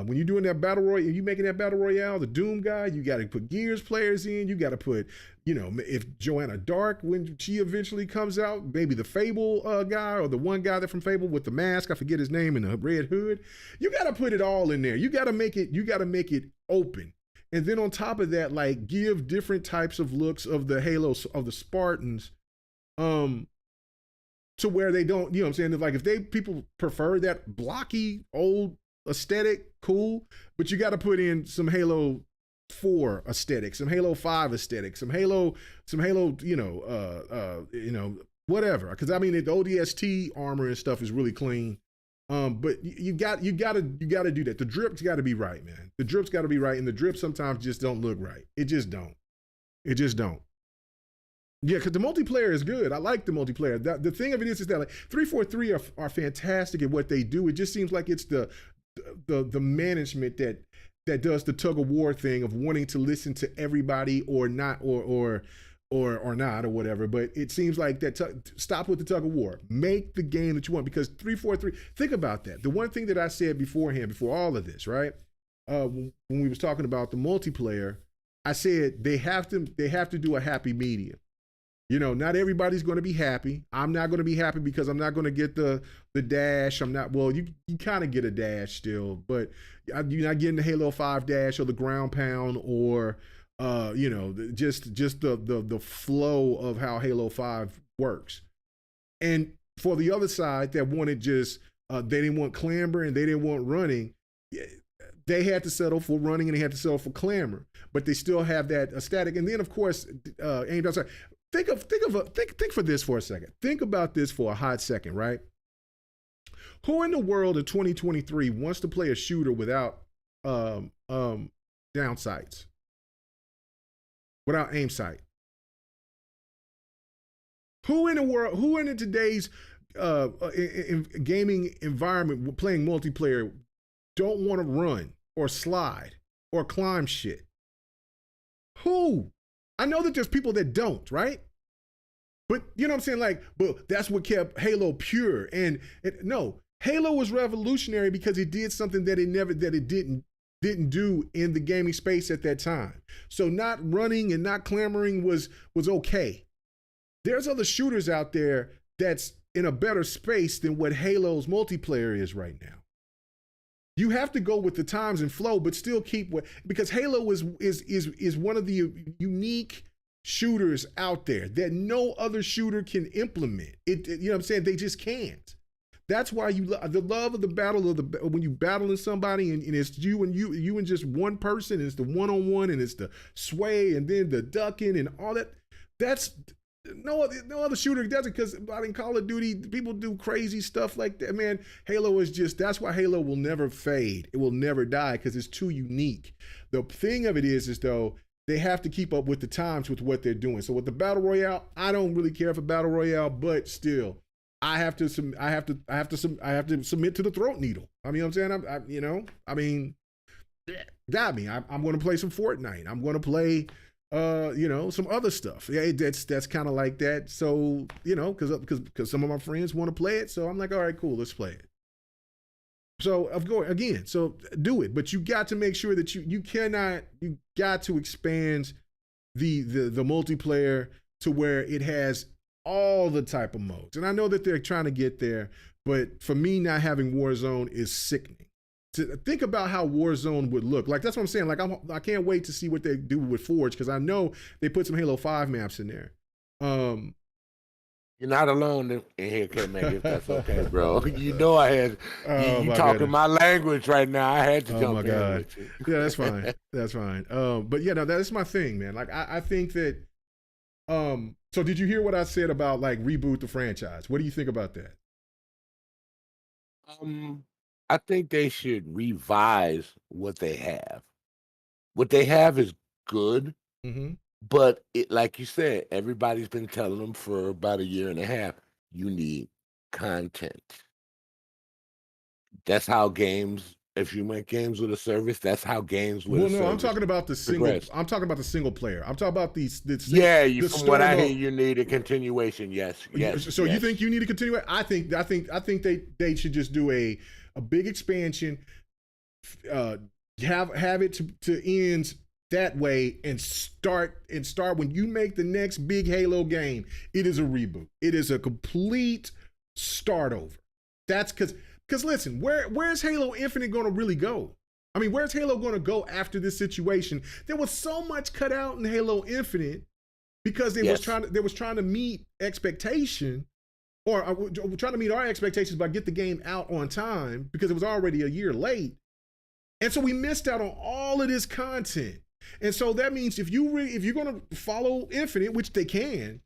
when you're doing that battle royale, you making that battle royale, the Doom guy, you got to put Gears players in. You got to put, you know, if Joanna Dark, when she eventually comes out, maybe the Fable guy or the one guy that from Fable with the mask, I forget his name, and the red hood. You got to put it all in there. You got to make it open. And then on top of that, like give different types of looks of the Halos of the Spartans, to where they don't, you know what I'm saying? Like if people prefer that blocky old aesthetic, cool, but you got to put in some Halo 4 aesthetic, some Halo 5 aesthetic, some Halo, you know, whatever. Because I mean, the ODST armor and stuff is really clean. But you got to do that. The drip's got to be right, man. The drip's got to be right, and the drips sometimes just don't look right. It just don't. Yeah, because the multiplayer is good. I like the multiplayer. The thing of it is that like 343 are fantastic at what they do. It just seems like it's the management that does the tug of war thing of wanting to listen to everybody or not or not or whatever. But it seems like that stop with the tug of war. Make the game that you want, because 343. Think about that. The one thing that I said beforehand, before all of this, right? when we was talking about the multiplayer, I said they have to do a happy medium. You know, not everybody's going to be happy. I'm not going to be happy because I'm not going to get the dash. I'm not. Well, you kind of get a dash still, but you're not getting the Halo 5 dash or the ground pound or you know, just the flow of how Halo 5 works. And for the other side that wanted just they didn't want clamor and they didn't want running, they had to settle for running and they had to settle for clamor, but they still have that static. And then of course, think for this for a second. Think about this for a hot second, right? Who in the world in 2023 wants to play a shooter without down sights, without aim sight? Who in today's in gaming environment playing multiplayer don't want to run or slide or climb shit? Who? I know that there's people that don't, right? But you know what I'm saying? Like, but that's what kept Halo pure. And no, Halo was revolutionary because it did something that it didn't do in the gaming space at that time. So not running and not clamoring was okay. There's other shooters out there that's in a better space than what Halo's multiplayer is right now. You have to go with the times and flow, but still keep because Halo is one of the unique shooters out there that no other shooter can implement. You know what I'm saying? They just can't. That's why the love of the battle when you battling somebody and it's you and just one person, and it's the one-on-one and it's the sway and then the ducking and all that. That's no other shooter does it, because in Call of Duty, people do crazy stuff like that, man. Halo is just, that's why Halo will never fade. It will never die because it's too unique. The thing of it is though, they have to keep up with the times with what they're doing. So with the Battle Royale, I don't really care for Battle Royale, but still, I have to submit to the throat needle. I mean, what I'm saying, got me. I'm going to play some Fortnite. I'm going to play some other stuff. Yeah, that's kind of like that. So, because some of my friends want to play it. So I'm like, all right, cool, let's play it. So so do it. But you got to make sure that you got to expand the multiplayer to where it has all the type of modes. And I know that they're trying to get there, but for me, not having Warzone is sickening. To think about how Warzone would look. Like, that's what I'm saying. Like, I can't wait to see what they do with Forge, because I know they put some Halo 5 maps in there. You're not alone in here, K-Man, if that's okay, bro. You know I had, you talking my language right now. I had to jump in with you. Yeah, that's fine. That's fine. But yeah, no, that's my thing, man. Like, I think that, so did you hear what I said about, like, reboot the franchise? What do you think about that? I think they should revise what they have. What they have is good, but like you said, everybody's been telling them for about a year and a half, you need content. That's how games, if you make games with a service, that's how games with a service. I'm talking about the single. Progress. I'm talking about the single player. I'm talking about from what I hear, you need a continuation. Yes. So you think you need a continuation? I think they should just do a big expansion, have it to end that way, and start when you make the next big Halo game, it is a reboot. It is a complete start over. That's because listen, where's Halo Infinite going to really go? I mean, where's Halo going to go after this situation? There was so much cut out in Halo Infinite because they was trying to meet expectation. Or trying to meet our expectations by get the game out on time because it was already a year late. And so we missed out on all of this content. And so that means if you're going to follow Infinite, which they can,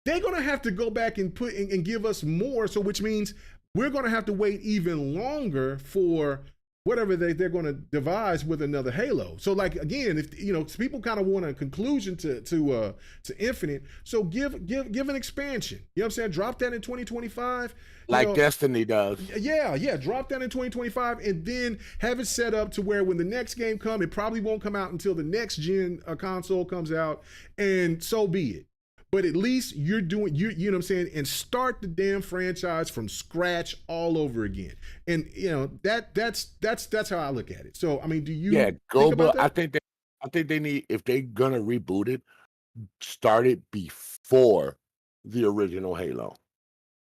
they're going to have to go back and put and give us more. So which means we're going to have to wait even longer for whatever they're going to devise with another Halo. So, like, again, if people kind of want a conclusion to Infinite, so give an expansion. You know what I'm saying? Drop that in 2025. Like Destiny does. Yeah. Drop that in 2025 and then have it set up to where when the next game comes, it probably won't come out until the next gen console comes out, and so be it. but at least you're doing you know what I'm saying, and start the damn franchise from scratch all over again. And you know that's how I look at it. So I mean, do you Yeah, think go, about but that? I think they need, if they're gonna reboot it, start it before the original Halo.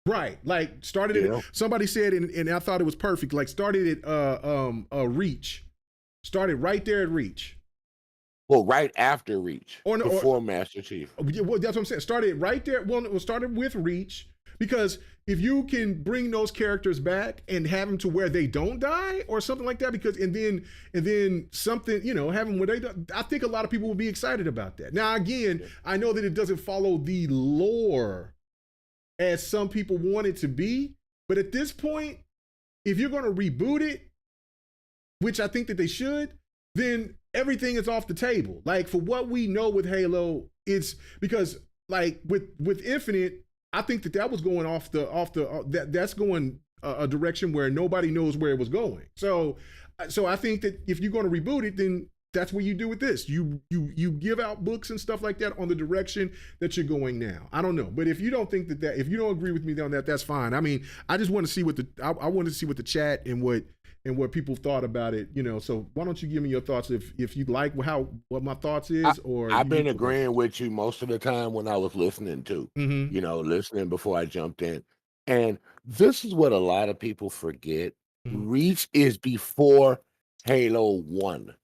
Right, like started You it. know, Somebody said, and I thought it was perfect. Like started at Reach, started right there at Reach, well, right after Reach, or no, before Master Chief. well, that's what I'm saying. Started right there. Well, it was started with Reach because if you can bring those characters back and have them to where they don't die or something like that, because and then something, you know, have them where they don't, I think a lot of people will be excited about that. Now again, I know that it doesn't follow the lore as some people want it to be, but at this point, if you're going to reboot it, which I think that they should, then everything is off the table. Like for what we know with Halo, it's because like with Infinite, I think that was going that's going a direction where nobody knows where it was going. So I think that if you're going to reboot it, then that's what you do with this. You give out books and stuff like that on the direction that you're going now. I don't know, but if you don't think that if you don't agree with me on that, that's fine. I mean, I just want to see I want to see what the chat and what people thought about it. You know, so why don't you give me your thoughts if you like what my thoughts is, or I've been agreeing with you most of the time when I was listening to, Mm-hmm. listening before I jumped in. And this is what a lot of people forget. Mm-hmm. Reach is before Halo 1.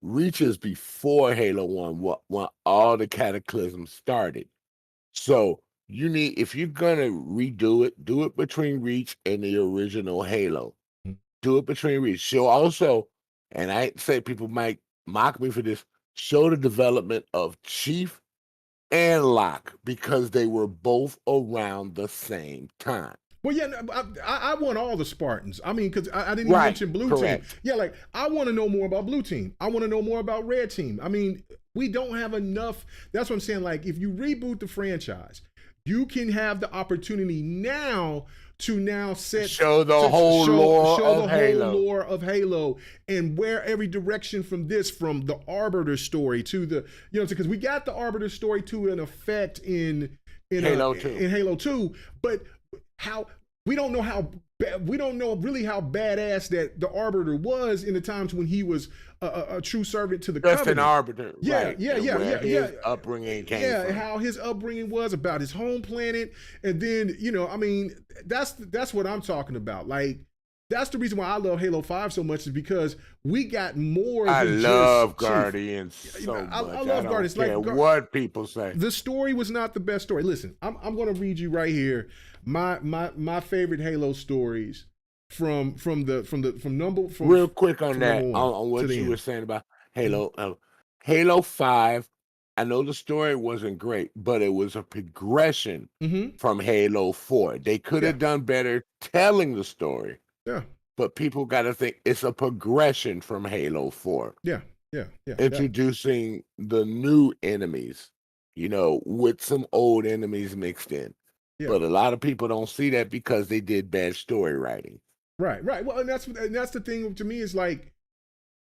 Reach is before Halo 1, when all the cataclysms started. So you need, if you're gonna redo it, do it between Reach and the original Halo. Do it between Reach. Show also, and I say people might mock me for this, show the development of Chief and Locke because they were both around the same time. Well, yeah, I want all the Spartans. I mean, because I didn't even Right, mention Blue correct. Team. Yeah, like I want to know more about Blue Team. I want to know more about Red Team. I mean, we don't have enough. That's what I'm saying. Like, if you reboot the franchise, you can have the opportunity now to Show the whole lore of Halo. whole lore of Halo and where every direction from the Arbiter story to the, you know, because we got the Arbiter story to an effect in Halo 2. In Halo 2, but how we don't know we don't know really how badass that the Arbiter was in the times when he was a true servant to the Just Covenant. an Arbiter. Yeah, right. yeah, and yeah, where yeah, his upbringing came yeah, from. how his upbringing was, about his home planet, and then, you know, I mean, that's what I'm talking about. Like, that's the reason why I love Halo 5 so much, is because we got more. I than love just Guardians so much. I love Guardians. Don't care what people say. The story was not the best story. Listen, I'm going to read you right here my favorite Halo stories from Real quick on that, number one on what to the you end. were saying about Halo. Halo 5, I know the story wasn't great, but it was a progression from Halo 4. They could have done better telling the story. Yeah. But people got to think it's a progression from Halo 4. Yeah. Introducing the new enemies, you know, with some old enemies mixed in. Yeah. But a lot of people don't see that because they did bad story writing. Right. Well, and that's the thing to me is like,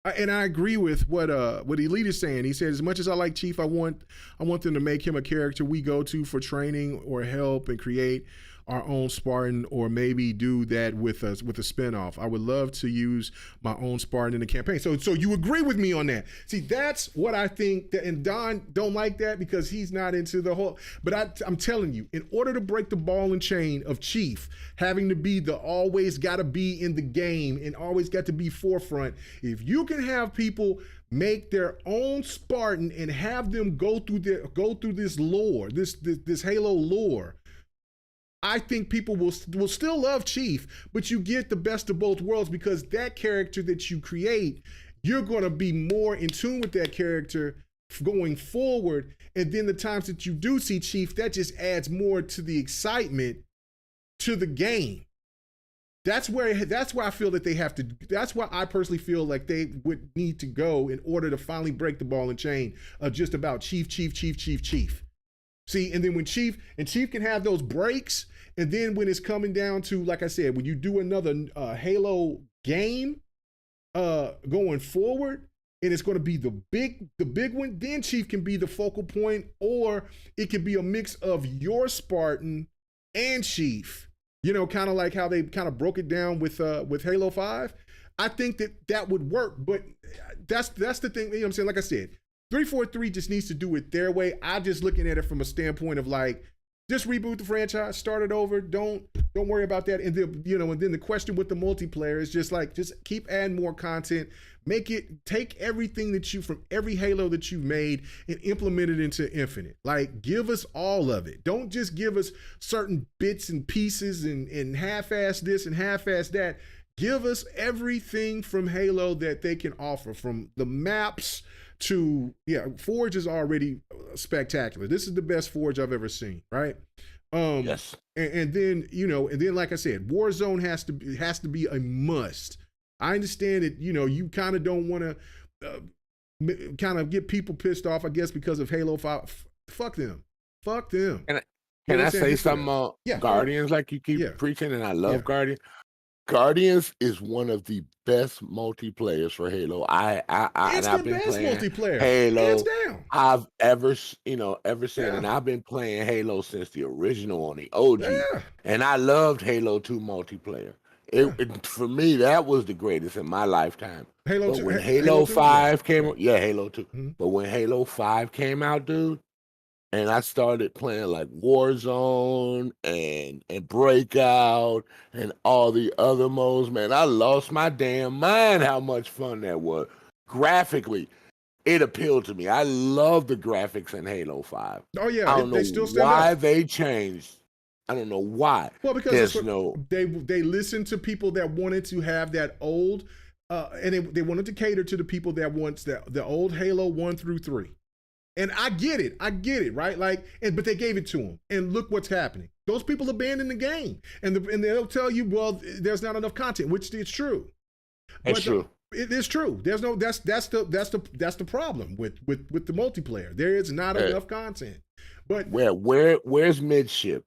and I agree with what Elite is saying. He said, as much as I like Chief, I want them to make him a character we go to for training or help and create our own Spartan, or maybe do that with a spinoff. I would love to use my own Spartan in the campaign. So you agree with me on that? See, that's what I think. And Don don't like that because he's not into the whole. But I'm telling you, in order to break the ball and chain of Chief having to be always got to be in the game and always got to be forefront, if you can have people make their own Spartan and have them go through this lore, this Halo lore, I think people will still love Chief, but you get the best of both worlds, because that character that you create, you're going to be more in tune with that character going forward. And then the times that you do see Chief, that just adds more to the excitement to the game. That's where I feel that they have to. That's why I personally feel like they would need to go in order to finally break the ball and chain of just about Chief. See, and then when Chief can have those breaks, and then when it's coming down to, like I said, when you do another Halo game going forward, and it's going to be the big one. Then Chief can be the focal point, or it could be a mix of your Spartan and Chief. You know, kind of like how they kind of broke it down with Halo 5. I think that would work, but that's the thing. You know what I'm saying? Like I said, 343 just needs to do it their way. I'm just looking at it from a standpoint of like, just reboot the franchise, start it over. Don't worry about that. And then the question with the multiplayer is just keep adding more content. Take everything that from every Halo that you've made and implement it into Infinite. Like, give us all of it. Don't just give us certain bits and pieces and half-ass this and half-ass that. Give us everything from Halo that they can offer, from the maps to, Forge is already spectacular. This is the best Forge I've ever seen, right? Yes. And then, like I said, Warzone has to be a must. I understand that, you kind of don't want to kind of get people pissed off, I guess, because of Halo 5. Fuck them. Can I say something? Guardians, like you keep preaching, and I love Guardians. Guardians is one of the best multiplayers for Halo. I've been playing multiplayer. Halo. Hands down. I've ever seen, and I've been playing Halo since the original on the OG, and I loved Halo 2 multiplayer. For me, that was the greatest in my lifetime. Halo 2. When Halo 5 came, Halo 2. Mm-hmm. But when Halo 5 came out, dude, and I started playing like Warzone and Breakout and all the other modes, man, I lost my damn mind how much fun that was. Graphically, it appealed to me. I love the graphics in Halo 5. Oh, yeah. I don't know why they changed. I don't know why. Well, because they listened to people that wanted to have that old, and they wanted to cater to the people that wants the old Halo 1 through 3. And I get it, right? But they gave it to them, and look what's happening. Those people abandoned the game, and they'll tell you, well, there's not enough content, which is true. It's true. It is true. That's the problem with the multiplayer. There is not enough content. But where's Midship?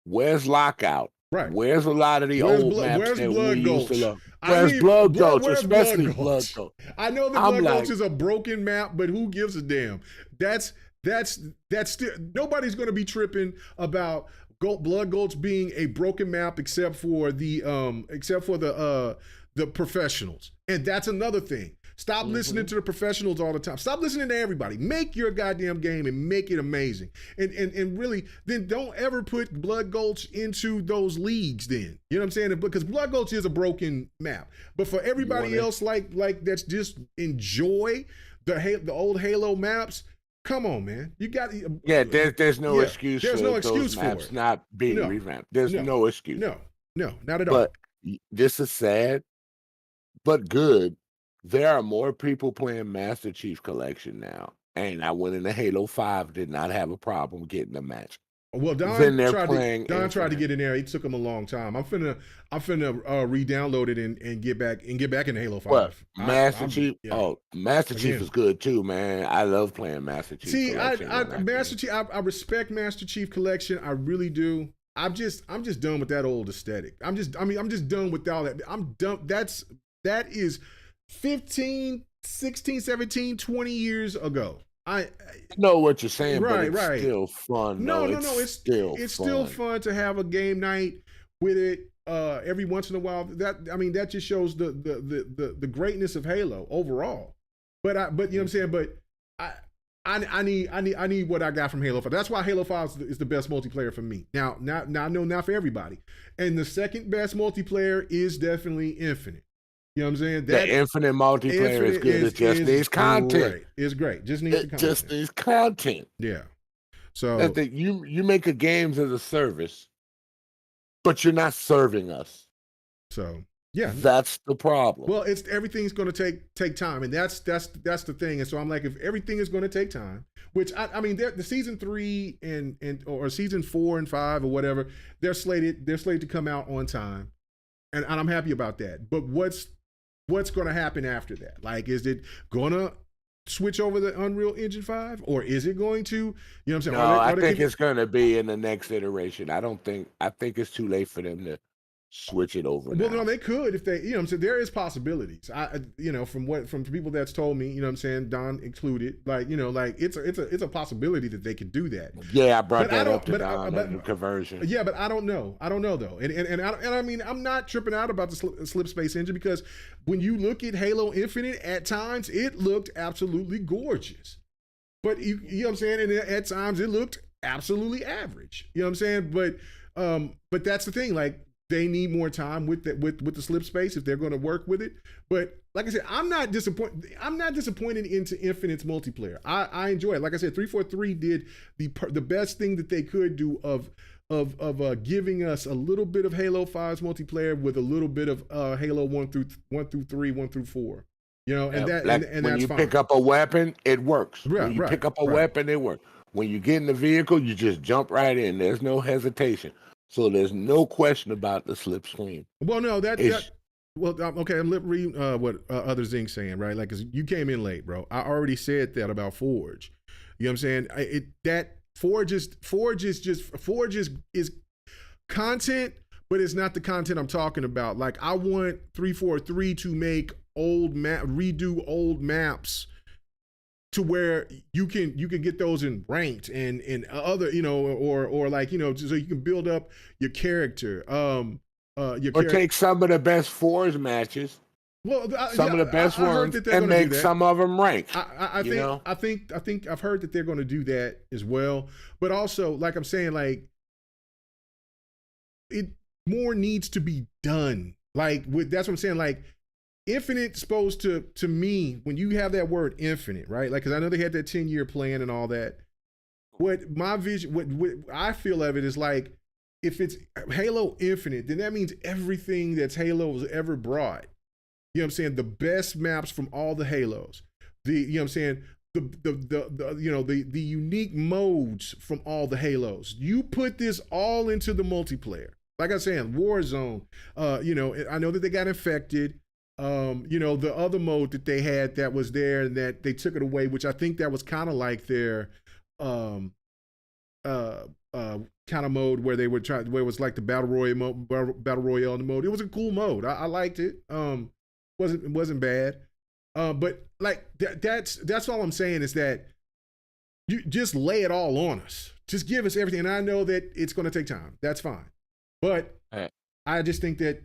Where's Lockout? Right. Where's a lot of the old maps that we used to love? Where's Blood Gulch? Especially Blood Gulch. I know the Blood Gulch is a broken map, but who gives a damn? That's still, nobody's going to be tripping about Blood Gulch being a broken map except for the professionals. And that's another thing. Stop listening to the professionals all the time. Stop listening to everybody. Make your goddamn game and make it amazing. And really, then don't ever put Blood Gulch into those leagues then. You know what I'm saying? Because Blood Gulch is a broken map. But for everybody else like that's just enjoy the old Halo maps, come on, man. You got there's no excuse there's for no excuse those maps for it. Not being revamped. There's no excuse. No, not at all. But this is sad, but good. There are more people playing Master Chief Collection now. And I went into Halo 5, did not have a problem getting a match. Well, Don tried to get in there. It took him a long time. I'm finna re-download it and get back in Halo 5. What? Master Chief? Yeah. Oh, Master Chief is good too, man. I love playing Master Chief. See, I respect Master Chief Collection. I really do. I'm just done with that old aesthetic. I'm just done with all that. I'm done. That is 15, 16, 17, 20 years ago. I know what you're saying, right, but it's still fun. No, it's still fun to have a game night with it every once in a while. That just shows the greatness of Halo overall. But you know what I'm saying. But I need what I got from Halo 5. That's why Halo 5 is the best multiplayer for me. Now I know not for everybody. And the second best multiplayer is definitely Infinite. You know what I'm saying? The Infinite multiplayer is good. It just needs content. It's great. Just needs the content. Just needs content. Yeah. So you make a games as a service, but you're not serving us. So yeah, that's the problem. Well, everything's going to take time, and that's the thing. And so I'm like, if everything is going to take time, which I mean, the season 3 or season 4 and 5 or whatever, they're slated to come out on time, and I'm happy about that. But what's going to happen after that? Like, is it going to switch over the Unreal Engine 5, or is it going to, you know what I'm saying? No, I think it's going to be in the next iteration. I think it's too late for them to switch it over. Well, now. no, they could if they, you know what I'm saying? There is possibilities. You know, from people that's told me, you know what I'm saying, Don included, like, you know, like it's a possibility that they could do that. Yeah, I brought that up to Don, the conversion. Yeah, but I don't know though. And I mean, I'm not tripping out about the slip space engine, because when you look at Halo Infinite, at times it looked absolutely gorgeous. But you know what I'm saying? And at times it looked absolutely average. You know what I'm saying? But that's the thing, like, they need more time with the slip space if they're going to work with it. But like I said, I'm not disappointed into Infinite's multiplayer. I enjoy it. Like I said, 343 did the best thing that they could do of giving us a little bit of Halo 5's multiplayer with a little bit of Halo 1 through 3, 1 through 4. You know, and that like and when that's you fine. pick up a weapon, it works. Right, when you right, pick up a weapon, it works. When you get in the vehicle, you just jump right in. There's no hesitation. So there's no question about the slip screen. Well, no, well, okay, I'm reading what Other Zing's saying, right? Like, 'cause you came in late, bro. I already said that about Forge. You know what I'm saying? Forge is content, but it's not the content I'm talking about. Like, I want 343 to make redo old maps to where you can get those in ranked and other, you know, or like, you know, so you can build up your character. Take some of the best Forge matches. Well, some of the best ones, and make some of them ranked. I think I've heard that they're going to do that as well. But also, like I'm saying, like, more needs to be done. Like, that's what I'm saying. Like, Infinite supposed to me, when you have that word infinite, right? Like, because I know they had that 10-year plan and all that. What my vision, what I feel of it is like, if it's Halo Infinite, then that means everything that's Halo has ever brought. You know what I'm saying? The best maps from all the Halos. You know what I'm saying? The you know, the unique modes from all the Halos. You put this all into the multiplayer. Like I was saying, Warzone. You know, I know that they got infected. You know, the other mode that they had that was there and that they took it away, which I think that was kind of like their kind of mode where they were trying, where it was like the battle royale mode. It was a cool mode. I liked it. It wasn't bad. But like that's all I'm saying is that you just lay it all on us. Just give us everything. And I know that it's going to take time. That's fine. But I just think that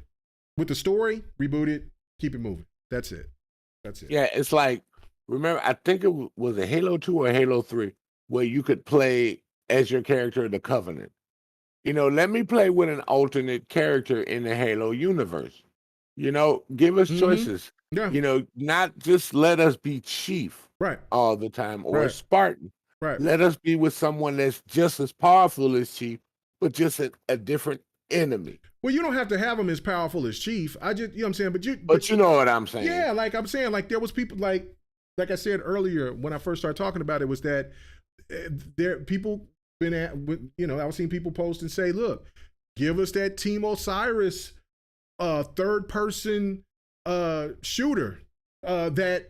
with the story, reboot it. Keep it moving. That's it. Yeah, it's like, remember, I think it was a Halo 2 or Halo 3 where you could play as your character in the Covenant. You know, let me play with an alternate character in the Halo universe. You know, give us choices. Yeah. You know, not just let us be Chief all the time or Spartan. Right. Let us be with someone that's just as powerful as Chief, but just a different enemy. Well, you don't have to have them as powerful as Chief. I just, you know what I'm saying? But you know what I'm saying. Yeah, like I'm saying, like there was people like I said earlier when I first started talking about it, was that people been at, you know, I was seeing people post and say, look, give us that Team Osiris third person shooter that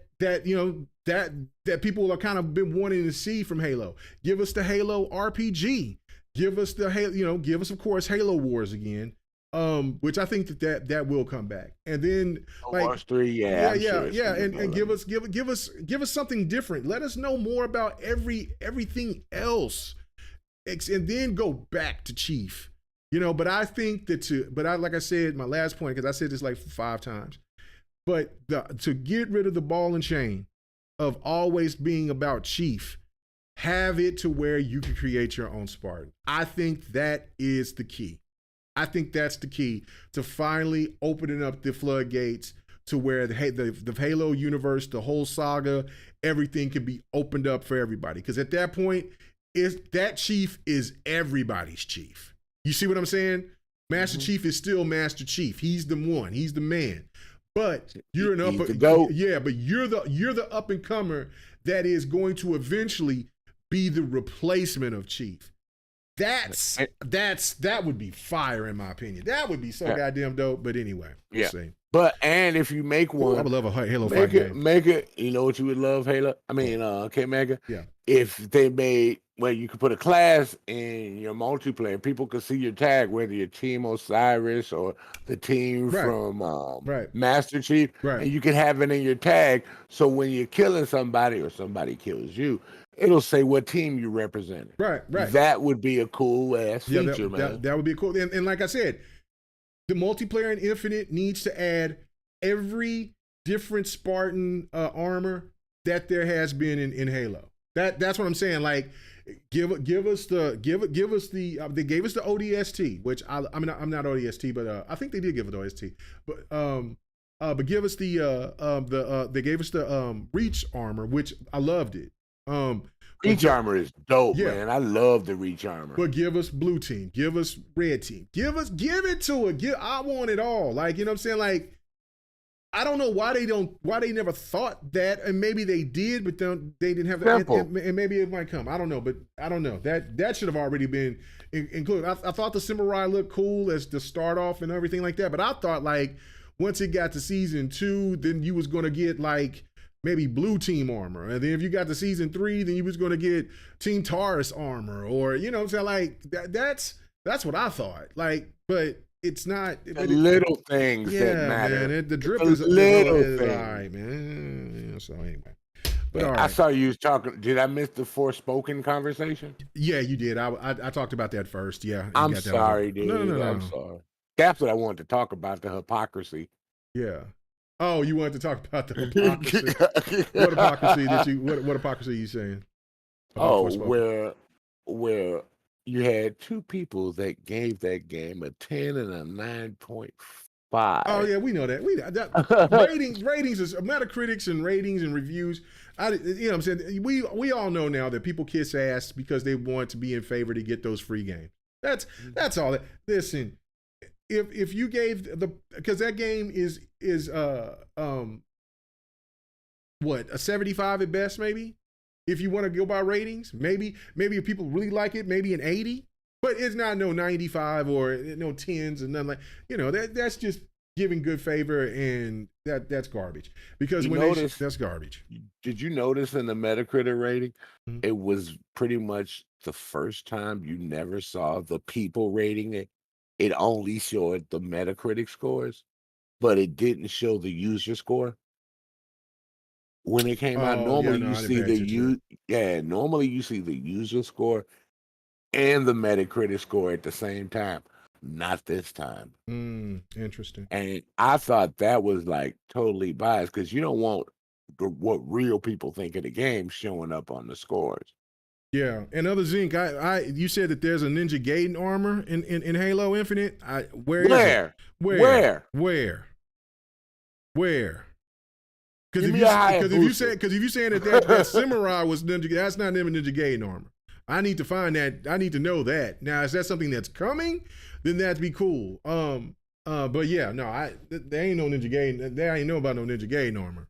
you know that people are kind of been wanting to see from Halo. Give us the Halo RPG. Give us the Halo, you know, give us of course Halo Wars again. Which I think that will come back, and then like Wars 3, and give us something different. Let us know more about everything else, and then go back to Chief. You know, but I think that like I said, my last point, because I said this like 5 times, but to get rid of the ball and chain of always being about Chief, have it to where you can create your own Spartan. I think that is the key. I think that's the key to finally opening up the floodgates to where the Halo universe, the whole saga, everything can be opened up for everybody. Because at that point, that Chief is everybody's Chief. You see what I'm saying? Master Chief is still Master Chief. He's the one. He's the man. But you're an but you're the up and comer that is going to eventually be the replacement of Chief. That would be fire in my opinion. That would be so goddamn dope. But anyway, we'll see. But and if you make one, I would love a Halo 5 game. Make it. You know what you would love, Halo? I mean, K Mega. Yeah. If they made where you could put a class in your multiplayer. People could see your tag, whether you're Team Osiris or the team from Master Chief, and you can have it in your tag. So when you're killing somebody or somebody kills you, it'll say what team you represent. Right. That would be a cool ass feature, man. That would be cool. And like I said, the multiplayer in Infinite needs to add every different Spartan armor that there has been in Halo. That's what I'm saying. Like, give us the they gave us the ODST, which I mean I'm not ODST, but I think they did give it the ODST. But give us they gave us the Reach armor, which I loved it. Reach armor is dope, man. I love the Reach armor. But give us blue team, give us red team, give it to it. I want it all. Like, you know what I'm saying? Like, I don't know why they never thought that, and maybe they did, but they didn't have that, and maybe it might come. I don't know, but I don't know. That should have already been included. I thought the samurai looked cool as the start off and everything like that, but I thought like once it got to season 2, then you was gonna get like maybe blue team armor, and then if you got to season 3, then you was gonna get Team Taurus armor, or you know what I'm saying, like that's what I thought. Like, but it's not the little things that matter. Man, the drip is little things. All right, man. So anyway, but all right. I saw you was talking. Did I miss the Forspoken conversation? Yeah, you did. I talked about that first. Yeah, I'm sorry, dude. No. I'm sorry. That's what I wanted to talk about, the hypocrisy. Yeah. Oh, you wanted to talk about the hypocrisy. What hypocrisy what hypocrisy are you saying? Where you had 2 people that gave that game a 10 and a 9.5. Oh yeah, we know that. ratings is Metacritics and ratings and reviews. You know what I'm saying? We all know now that people kiss ass because they want to be in favor to get those free games. That's all. Listen, if you gave because that game is what, a 75 at best, maybe. If you want to go by ratings, maybe if people really like it, maybe an 80, but it's not no 95 or no 10s and nothing like, you know, that's just giving good favor, and that's garbage because that's garbage. Did you notice in the Metacritic rating, it was pretty much the first time you never saw the people rating it. It only showed the Metacritic scores, but it didn't show the user score. When it came out, normally you see the user score and the Metacritic score at the same time. Not this time. Interesting. And I thought that was like totally biased because you don't want what real people think of the game showing up on the scores. Yeah, and other Zinc, you said that there's a Ninja Gaiden armor in Halo Infinite. Where? Because if you saying that samurai was Ninja, that's not Ninja Gaiden armor. I need to find that. I need to know that. Now, is that something that's coming? Then that'd be cool. But yeah, no, there ain't no Ninja Gaiden. There ain't know about no Ninja Gaiden armor.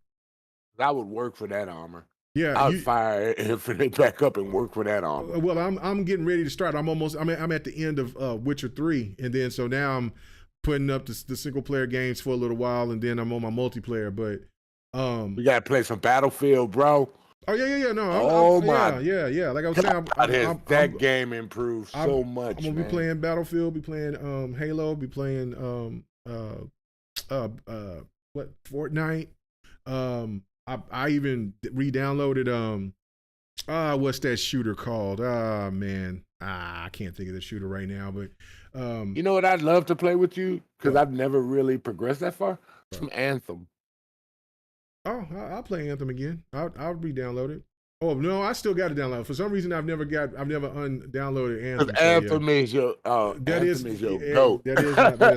I would work for that armor. Yeah, I'd fire Infinite back up and work for that armor. Well, I'm getting ready to start. I'm at the end of Witcher 3, and then so now I'm putting up the single player games for a little while, and then I'm on my multiplayer. But we gotta play some Battlefield, bro. Oh yeah. No. Yeah. Like I was saying, that game improved so much. I'm gonna be playing Battlefield, be playing Halo, be playing Fortnite. I even re-downloaded what's that shooter called? Man, I can't think of the shooter right now. But you know what I'd love to play with you because I've never really progressed that far. Some Anthem. Oh, I'll play Anthem again. I'll re-download it. Oh no, I still got to download. For some reason, I've never undownloaded Anthem. Anthem is your goat. That is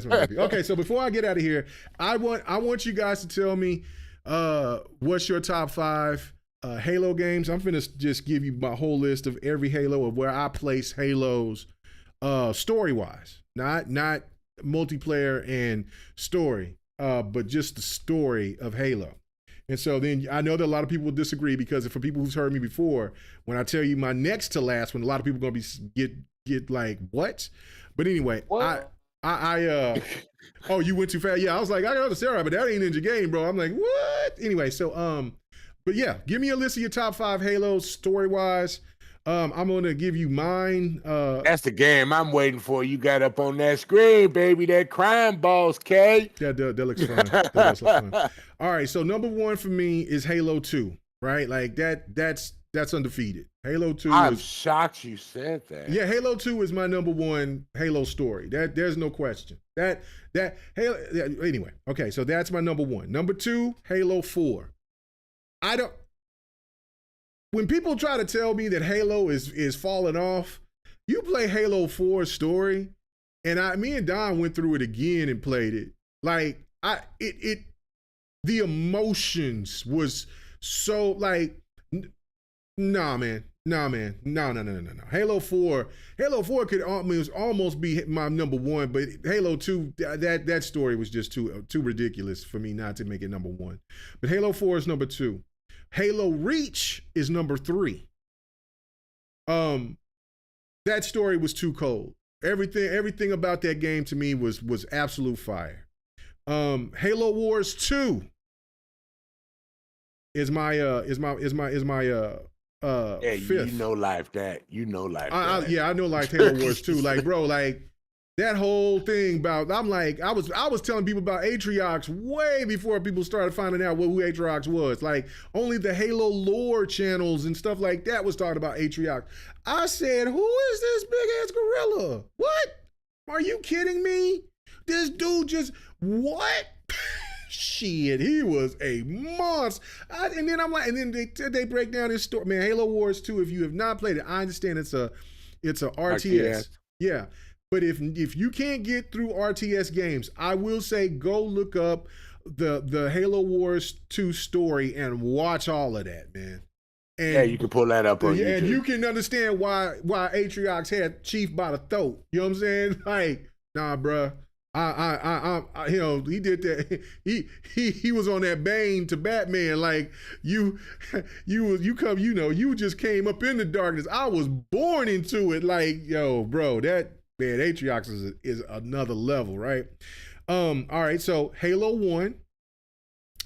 my baby. Okay, so before I get out of here, I want you guys to tell me what's your top 5 Halo games. I'm finna just give you my whole list of every Halo of where I place Halos story wise, not multiplayer and story, but just the story of Halo. And so then I know that a lot of people will disagree because for people who's heard me before, when I tell you my next to last one, a lot of people are gonna be get like what? But anyway, what? Oh, you went too fast. Yeah, I was like, I got the Sarah, but that ain't Ninja Game, bro. I'm like, what? Anyway, so but yeah, give me a list of your top 5 Halos story wise. I'm gonna give you mine. That's the game I'm waiting for. You got up on that screen, baby. That crime boss, K. That looks fun. That does look fun. All right, so number one for me is Halo 2, right? Like that's undefeated. Halo 2 I'm shocked you said that. Yeah, Halo 2 is my number one Halo story. There's no question. That Halo anyway. Okay, so that's my number one. Number two, Halo 4. When people try to tell me that Halo is falling off, you play Halo 4 story, and me and Don went through it again and played it. Like the emotions was so like, nah, man. No. Halo 4 could almost be my number one, but Halo 2, that story was just too ridiculous for me not to make it number one. But Halo 4 is number two. Halo Reach is number three. That story was too cold. Everything about that game to me was absolute fire. Halo Wars 2 is my yeah, fifth. You know life that. Yeah, I know like Halo Wars 2. Like, bro, like that whole thing about, I'm like, I was telling people about Atriox way before people started finding out who Atriox was. Like, only the Halo lore channels and stuff like that was talking about Atriox. I said, who is this big ass gorilla? What? Are you kidding me? This dude just, what? Shit, he was a monster. And then they break down his story. Man, Halo Wars 2, if you have not played it, I understand it's a RTS. Yeah. But if you can't get through RTS games, I will say go look up the Halo Wars 2 story and watch all of that, man. And, yeah, you can pull that up on YouTube. And you can understand why Atriox had Chief by the throat. You know what I'm saying? Like, nah, bruh. You know, he did that. He was on that Bane to Batman. Like you just came up in the darkness. I was born into it. Like, yo, bro, that man, Atriox is another level, right? All right, so Halo 1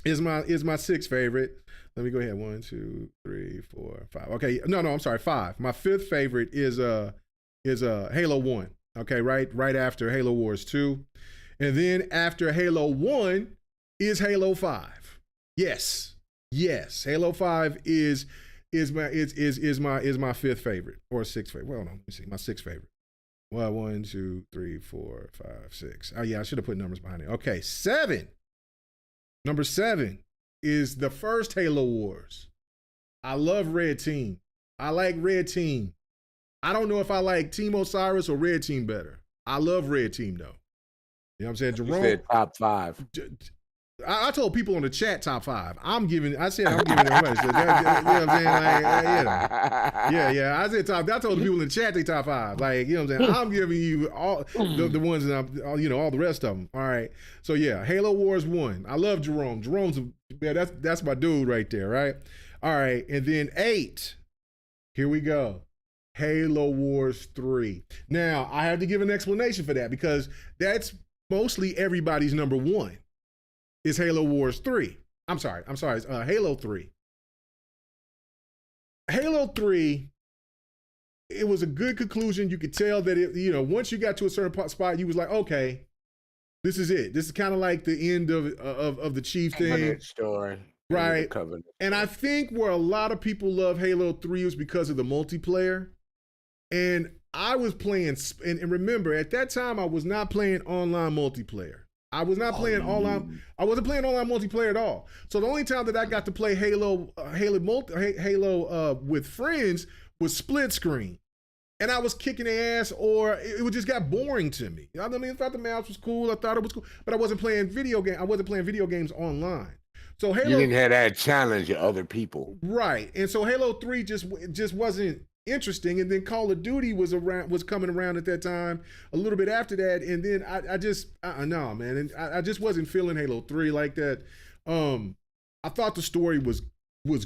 is my sixth favorite. Let me go ahead. 1, 2, 3, 4, 5. Okay, no, I'm sorry, 5. My fifth favorite is Halo 1. Okay, right after Halo Wars 2. And then after Halo 1 is Halo 5. Yes. Halo 5 is my fifth favorite or sixth favorite. Well, no, let me see. My sixth favorite. Well, 1, 2, 3, 4, 5, 6. Oh yeah, I should have put numbers behind it. Okay, 7. Number 7 is the first Halo Wars. I love Red Team. I like Red Team. I don't know if I like Team Osiris or Red Team better. I love Red Team though. You know what I'm saying? Jerome, you said top 5. I told people on the chat top 5. I'm giving it away. So you know what I'm saying? Like, yeah. I said top. I told the people in the chat they top 5. Like, you know what I'm saying? I'm giving you all the ones that I'm, all the rest of them. All right. So yeah, Halo Wars 1. I love Jerome. Jerome's that's my dude right there, right? All right, and then 8. Here we go. Halo Wars 3. Now, I have to give an explanation for that because that's mostly everybody's number one is Halo Wars 3. I'm sorry, it's Halo 3. Halo 3, it was a good conclusion. You could tell that it, once you got to a certain spot, you was like, okay, this is it. This is kind of like the end of the Chief thing. Story. Right. And I think where a lot of people love Halo 3 was because of the multiplayer. And I was playing, and remember, at that time, I was not playing online multiplayer. I was not playing online. I wasn't playing online multiplayer at all. So the only time that I got to play Halo with friends was split screen. And I was kicking their ass, or it just got boring to me. I mean, I thought the maps was cool. I thought it was cool, but I wasn't playing video games. I wasn't playing video games online. So Halo, you didn't have that challenge of other people, right? And so Halo 3 just wasn't interesting. And then Call of Duty was coming around at that time, a little bit after that. And then I just no, man, and I just wasn't feeling Halo 3 like that. I thought the story was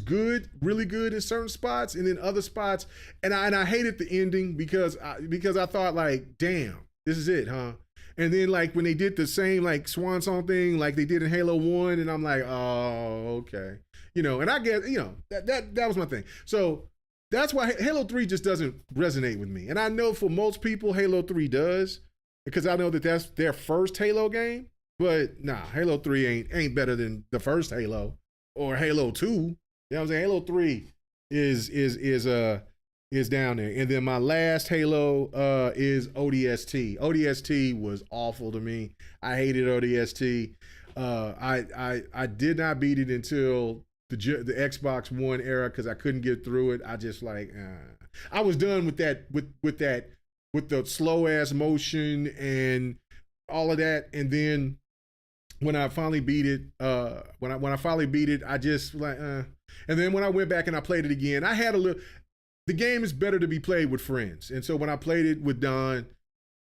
good, really good in certain spots, and then other spots, and I hated the ending because I thought like, damn, this is it, huh? And then like when they did the same like swan song thing like they did in Halo 1, and I'm like, oh, okay. And I guess, that was my thing. So that's why Halo 3 just doesn't resonate with me. And I know for most people, Halo 3 does, because I know that that's their first Halo game. But nah, Halo 3 ain't better than the first Halo or Halo 2. You know what I'm saying? Halo 3 is down there. And then my last Halo is ODST. ODST was awful to me. I hated ODST. I did not beat it until the Xbox One era because I couldn't get through it. I just I was done with that with the slow ass motion and all of that. And then when I finally beat it, when I finally beat it, I just and then when I went back and I played it again, I had a little. The game is better to be played with friends, and so when I played it with Don,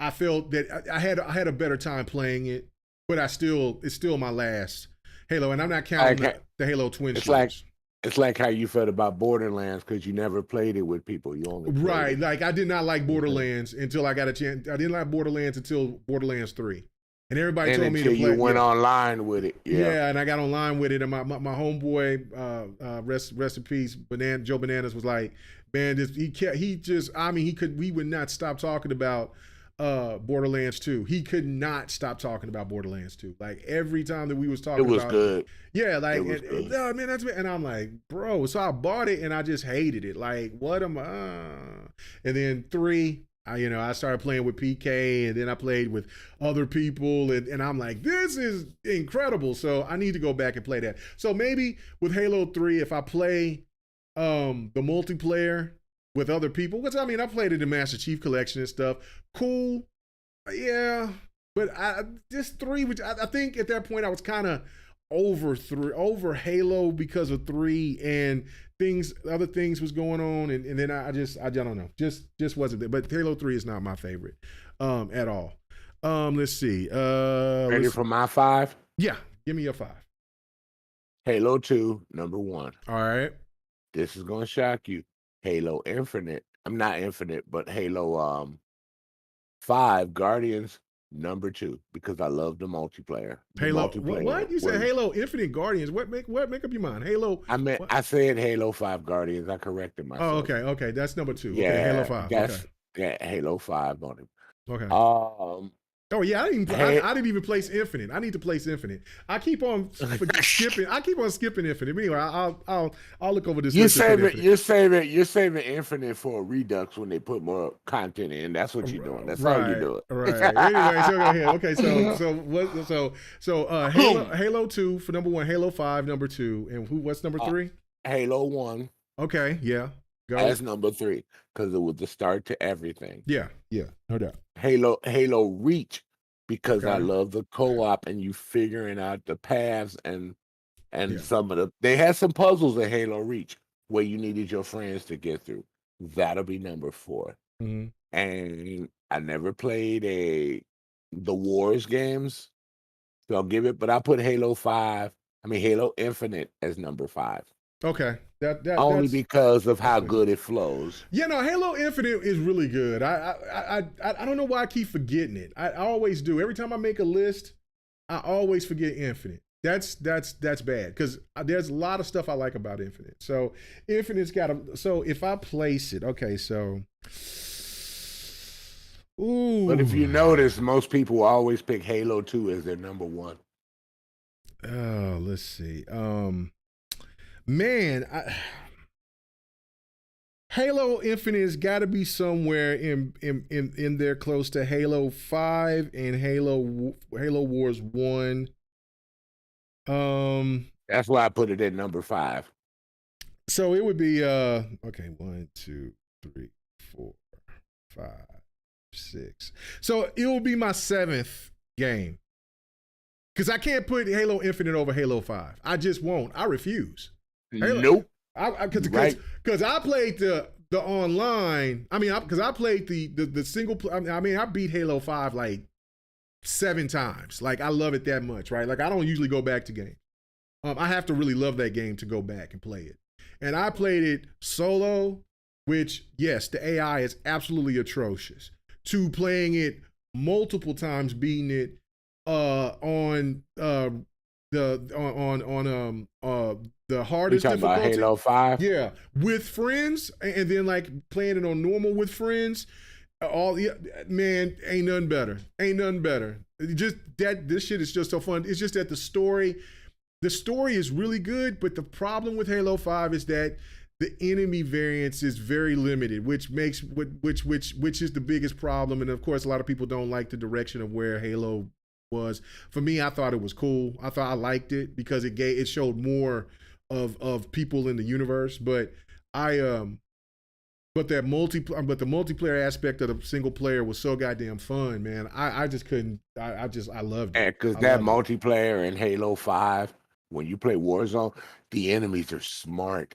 I felt that I had a better time playing it. But it's still my last Halo, and I'm not counting the Halo Twin shooters. It's like how you felt about Borderlands because you never played it with people. You only right. Like I did not like Borderlands until I got a chance. I didn't like Borderlands until Borderlands 3. And everybody told me to play. You went online with it. Yeah, and I got online with it. And my homeboy, rest in peace, Joe Bananas was like, man, we would not stop talking about Borderlands 2. He could not stop talking about Borderlands 2. Like every time that we was talking about it. It was good. Yeah, like man, that's and I'm like, bro. So I bought it and I just hated it. Like, what am I? And then 3. I started playing with PK and then I played with other people and I'm like, this is incredible. So I need to go back and play that. So maybe with Halo 3, if I play the multiplayer with other people, which I played it in Master Chief Collection and stuff. Cool. Yeah. But this 3, which I think at that point I was kind of over Halo because of 3 and other things was going on, and then I don't know, just wasn't there. But Halo 3 is not my favorite at all. Let's see. Ready for my 5? Yeah, give me your 5. Halo 2, number 1. All right. This is gonna shock you. Halo Infinite. I'm not Infinite, but Halo 5 Guardians, number 2, because I love the multiplayer. Halo, what? You said Halo Infinite Guardians. What make up your mind? Halo. I said Halo 5 Guardians. I corrected myself. Oh, okay. That's number 2. Yeah, okay, Halo 5. Yeah, Halo 5 on it. Okay. Oh yeah, I didn't even place Infinite. I need to place Infinite. I keep on skipping. I keep on skipping Infinite. Anyway, I'll look over this. You're saving Infinite for a Redux when they put more content in. That's what you're doing. That's how you do it. Right. Anyway, so go ahead. Okay, so Halo 2 for number 1, Halo 5 number 2, and what's number 3? Halo 1. Okay, yeah. Go. That's number 3 because it was the start to everything. Yeah, no doubt. Halo Reach because I love the co-op and you figuring out the paths and some of they had some puzzles in Halo Reach where you needed your friends to get through. That'll be number 4. Mm-hmm. And I never played the Wars games, so I'll give it. But I put Halo Infinite as number 5. Okay, that only because of how good it flows. Yeah, no, Halo Infinite is really good. I don't know why I keep forgetting it. I always do. Every time I make a list, I always forget Infinite. That's bad because there's a lot of stuff I like about Infinite. So Infinite's got a. So if I place it, okay, so. Ooh. But if you notice, most people always pick Halo 2 as their number 1. Oh, let's see. Man, Halo Infinite has got to be somewhere in there close to Halo 5 and Halo Wars 1. That's why I put it at number 5. So it would be 1, 2, 3, 4, 5, 6. So it will be my 7th game. Because I can't put Halo Infinite over Halo 5. I just won't. I refuse. Nope. Because I played the online. Because I played the single. I beat Halo 5 like 7 times. Like I love it that much, right? Like I don't usually go back to games. I have to really love that game to go back and play it. And I played it solo, which yes, the AI is absolutely atrocious. To playing it multiple times, beating it on the You hardest talking about difficulty. Halo 5? Yeah, with friends, and then like playing it on normal with friends. Man, ain't nothing better. Ain't nothing better. Just that this shit is just so fun. It's just that the story is really good, but the problem with Halo 5 is that the enemy variance is very limited, which makes which is the biggest problem. And of course, a lot of people don't like the direction of where Halo was. For me, I thought it was cool. I liked it because it showed more of people in the universe. But but the multiplayer aspect of the single player was so goddamn fun, man. I just couldn't. I loved it. And because that multiplayer in Halo 5, when you play Warzone, the enemies are smart.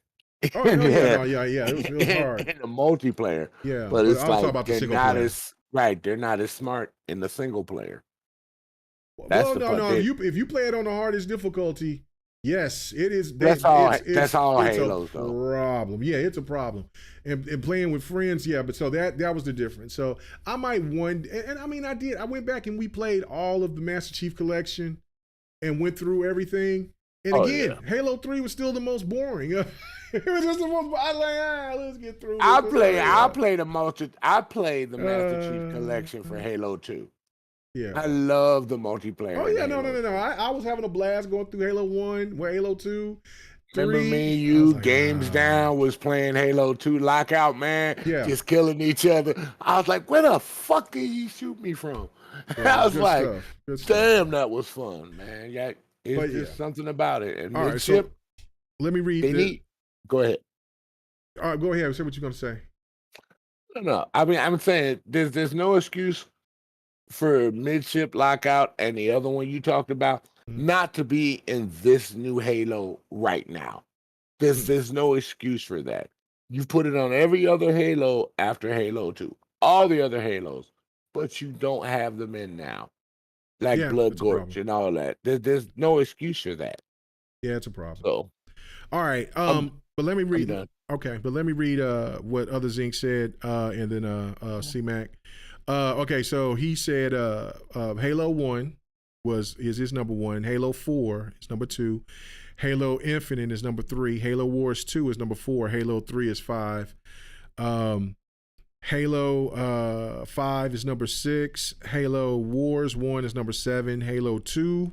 Oh yeah. It was hard in the multiplayer. Yeah, but it's I was like talking about the they're single not player. as they're not as smart in the single player. That's Well, the no. part. If you play it on the hardest difficulty, yes, it is. That's all It's Halos, a problem. Though. Yeah, it's a problem. And playing with friends, yeah. But so that was the difference. So I might and I mean I did. I went back and we played all of the Master Chief Collection, and went through everything. And again, yeah. Halo 3 was still the most boring. It was just the most. I like, let's get through. I played the Master Chief Collection for Halo 2. Yeah, I love the multiplayer. Oh yeah, no. I was having a blast going through Halo 1, Halo 2. Remember me and you, Games Down was playing Halo 2 Lockout, man. Yeah. Just killing each other. I was like, where the fuck did he shoot me from? Yeah, I was like, damn, that was fun, man. Yeah, it's just something about it. And right, so let me read Go ahead. All right, go ahead. Say what you're going to say. No. I mean, I'm saying there's no excuse for Midship Lockout and the other one you talked about not to be in this new Halo right now. There's no excuse for that. You've put it on every other Halo after Halo 2, all the other Halos, but you don't have them in now, like Blood Gorge and all that. There's no excuse for that. Yeah, it's a problem. So, all right, but let me read. Okay, but let me read what Other Zinc said, and then C-Mac. Okay, so he said Halo 1 is his number 1. Halo 4 is number 2. Halo Infinite is number 3. Halo Wars 2 is number 4. Halo 3 is 5. Halo 5 is number 6. Halo Wars 1 is number 7. Halo 2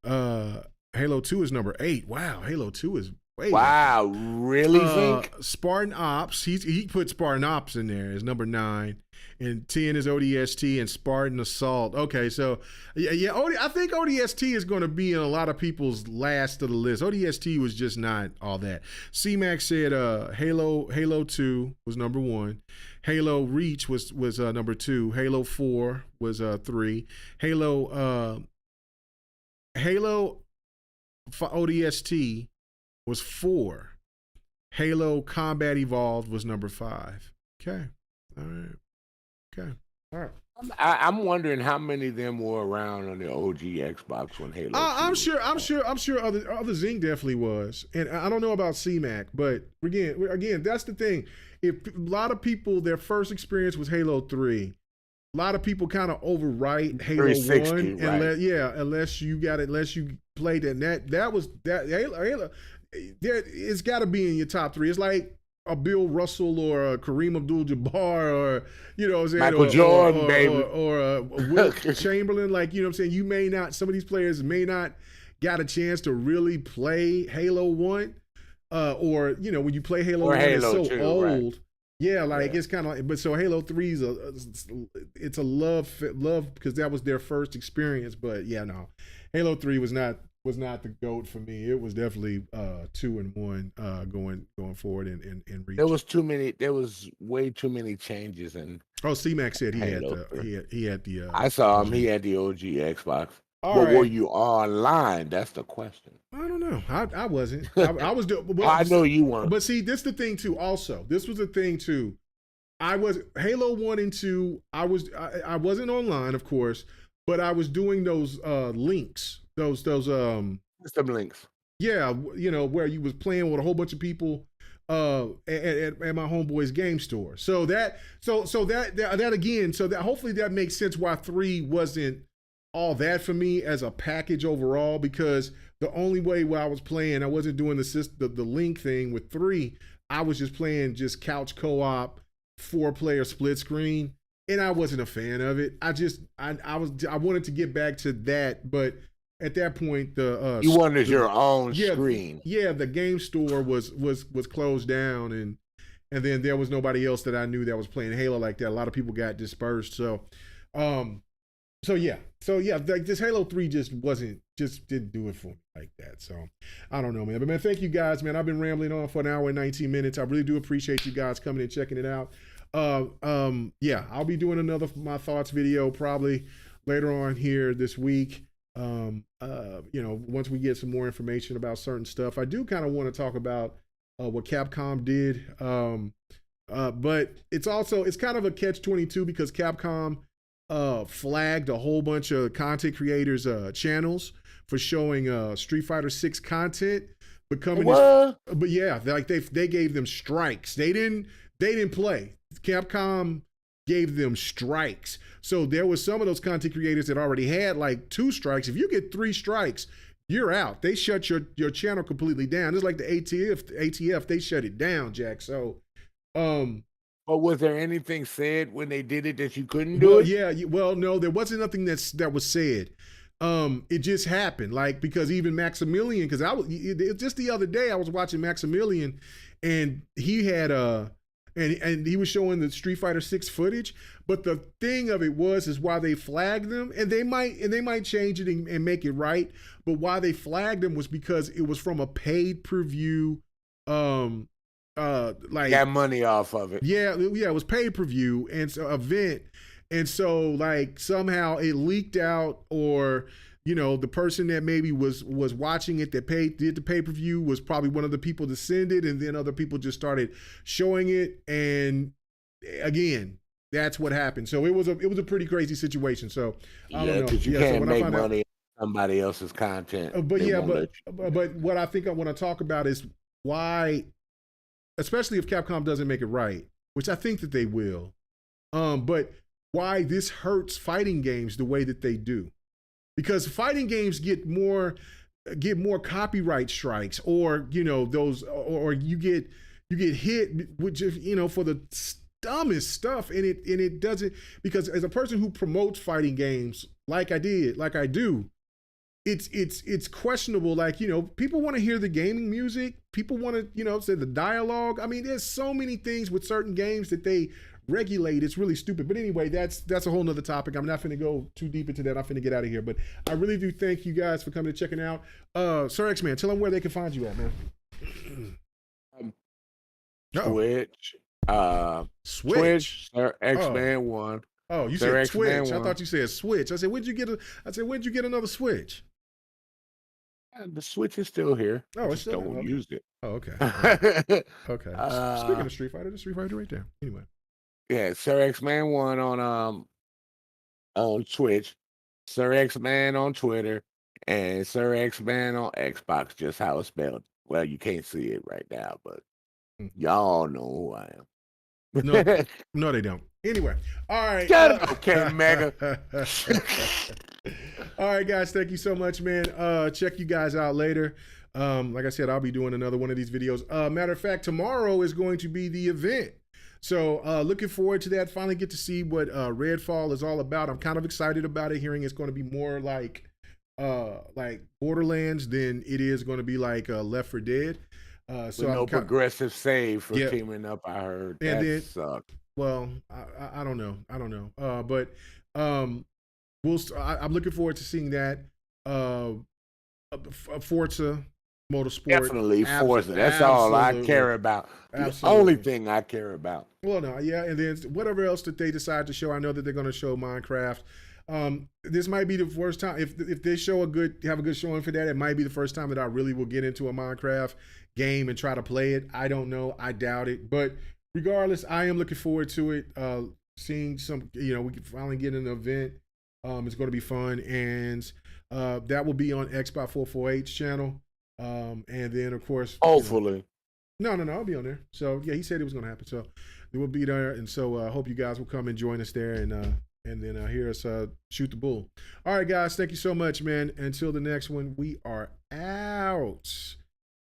is number 8. Wow, Halo 2 is wow, really? Think Spartan Ops. He put Spartan Ops in there as number 9, and 10 is ODST and Spartan Assault. Okay, so yeah. I think ODST is going to be in a lot of people's last of the list. ODST was just not all that. C-Mac said Halo 2 was number 1. Halo Reach was number 2. Halo 4 was 3. Halo ODST was 4. Halo Combat Evolved was number 5. Okay. All right. Okay. All right. I'm wondering how many of them were around on the OG Xbox when Halo. I'm sure other Zing definitely was, and I don't know about C-Mac, but again, that's the thing. If a lot of people, their first experience was Halo 3. A lot of people kind of overwrite Halo 1, right? Unless you played it. And that was Halo. It's got to be in your top 3. It's like a Bill Russell or a Kareem Abdul-Jabbar or Michael Jordan, or Wilt Chamberlain. Like, you know what I'm saying? You may not. Some of these players may not got a chance to really play Halo 1, or when you play Halo 1, it's so 2, old. Right. Yeah, it's kind of like, but so Halo 3 it's a love because that was their first experience. But yeah, no, Halo 3 was not the GOAT for me. It was definitely 2 and 1 going forward and Reach. There was way too many changes C-Mac said he had the I saw him. He had the OG Xbox. Were you online? That's the question. I don't know. I wasn't. I was. I know you weren't. But see, this is the thing too. Also, this was the thing too. I was Halo 1 and 2. I wasn't online, of course, but I was doing those links. Those some links. Yeah, where you was playing with a whole bunch of people at my homeboy's game store. So that again. So that hopefully that makes sense why 3 wasn't all that for me as a package overall, because the only way where I was playing, I wasn't doing the link thing with 3. I was just playing just couch co-op, 4-player split screen, and I wasn't a fan of it. I wanted to get back to that, but at that point you wanted your own screen. Yeah, the game store was closed down, and then there was nobody else that I knew that was playing Halo like that. A lot of people got dispersed, so yeah, like this Halo 3 just didn't do it for me like that. So I don't know, man. But man, thank you guys, man. I've been rambling on for an hour and 19 minutes. I really do appreciate you guys coming and checking it out. Yeah, I'll be doing another my thoughts video probably later on here this week. Once we get some more information about certain stuff. I do kind of want to talk about what Capcom did. But it's kind of a catch-22 because Capcom flagged a whole bunch of content creators channels for showing Street Fighter 6 content but yeah, like they gave them strikes. They didn't play. Capcom gave them strikes. So there was some of those content creators that already had like 2 strikes. If you get 3 strikes, you're out. They shut your channel completely down. It's like the ATF, they shut it down, Jack. So but was there anything said when they did it that you couldn't do it? Yeah, well, no, there wasn't nothing that was said. It just happened, like, because even Maximilian, because just the other day I was watching Maximilian, and he had and he was showing the Street Fighter 6 footage. But the thing of it is why they flagged them, and they might change it and make it right. But why they flagged them was because it was from a paid per view, like got money off of it. Yeah, it was pay per view and so event, and so like somehow it leaked out, or the person that maybe was watching it that did the pay per view was probably one of the people that sent it, and then other people just started showing it, and again, that's what happened. So it was a pretty crazy situation. So I don't know. Because you can't make money on somebody else's content. But what I think I want to talk about is why, especially if Capcom doesn't make it right, which I think that they will, but why this hurts fighting games the way that they do. Because fighting games get more copyright strikes, or those, or you get hit with just for the dumbest stuff, and it doesn't, because as a person who promotes fighting games like I do, it's questionable. Like, people want to hear the gaming music, people want to say the dialogue. I mean, there's so many things with certain games that they regulate. It's really stupid. But anyway, that's a whole nother topic. I'm not finna go too deep into that. I'm finna get out of here. But I really do thank you guys for coming and checking out. Sir X-Man, tell them where they can find you at, man. Twitch, Sir X-Man 1. Oh, you said Twitch. I thought you said Switch. I said, when'd you get another Switch? The Switch is still here. Oh, it's still don't use it. Oh, okay. Okay. Speaking of Street Fighter, the Street Fighter right there. Anyway. Yeah, Sir X-Man 1 on Twitch, Sir X-Man on Twitter, and Sir X-Man on Xbox, just how it's spelled. Well, you can't see it right now, but y'all know who I am. No, they don't. Anyway, all right. Shut up, okay, Mega. All right, guys, thank you so much, man. Check you guys out later. Like I said, I'll be doing another one of these videos. Matter of fact, tomorrow is going to be the event. So looking forward to that. Finally get to see what Redfall is all about. I'm kind of excited about it, hearing it's going to be more like Borderlands than it is going to be like Left 4 Dead. So no progressive save for teaming up, I heard. And that sucked. Well, I don't know. But I'm looking forward to seeing that. Forza Motorsport. Definitely Forza. That's all I care about. The only thing I care about. Well, no, yeah, and then whatever else that they decide to show. I know that they're going to show Minecraft. This might be the first time, if they have a good showing for that, it might be the first time that I really will get into a Minecraft game and try to play it. I don't know. I doubt it. But regardless, I am looking forward to it. Seeing some, we can finally get an event. It's going to be fun, and that will be on Xbox 448's channel. And then of course, hopefully, no, I'll be on there. So yeah, he said it was going to happen. So it will be there, and so I hope you guys will come and join us there, and then hear us shoot the bull. All right, guys, thank you so much, man. Until the next one, we are out. out.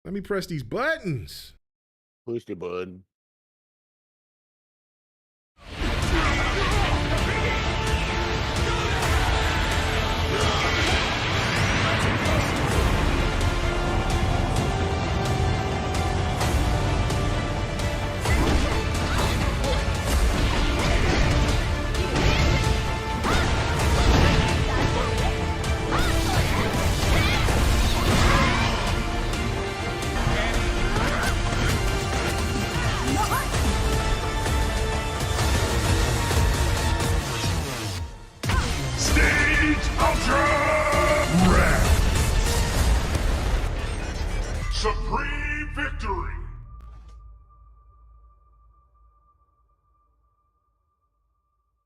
Let me press these buttons. Push the button. Supreme victory!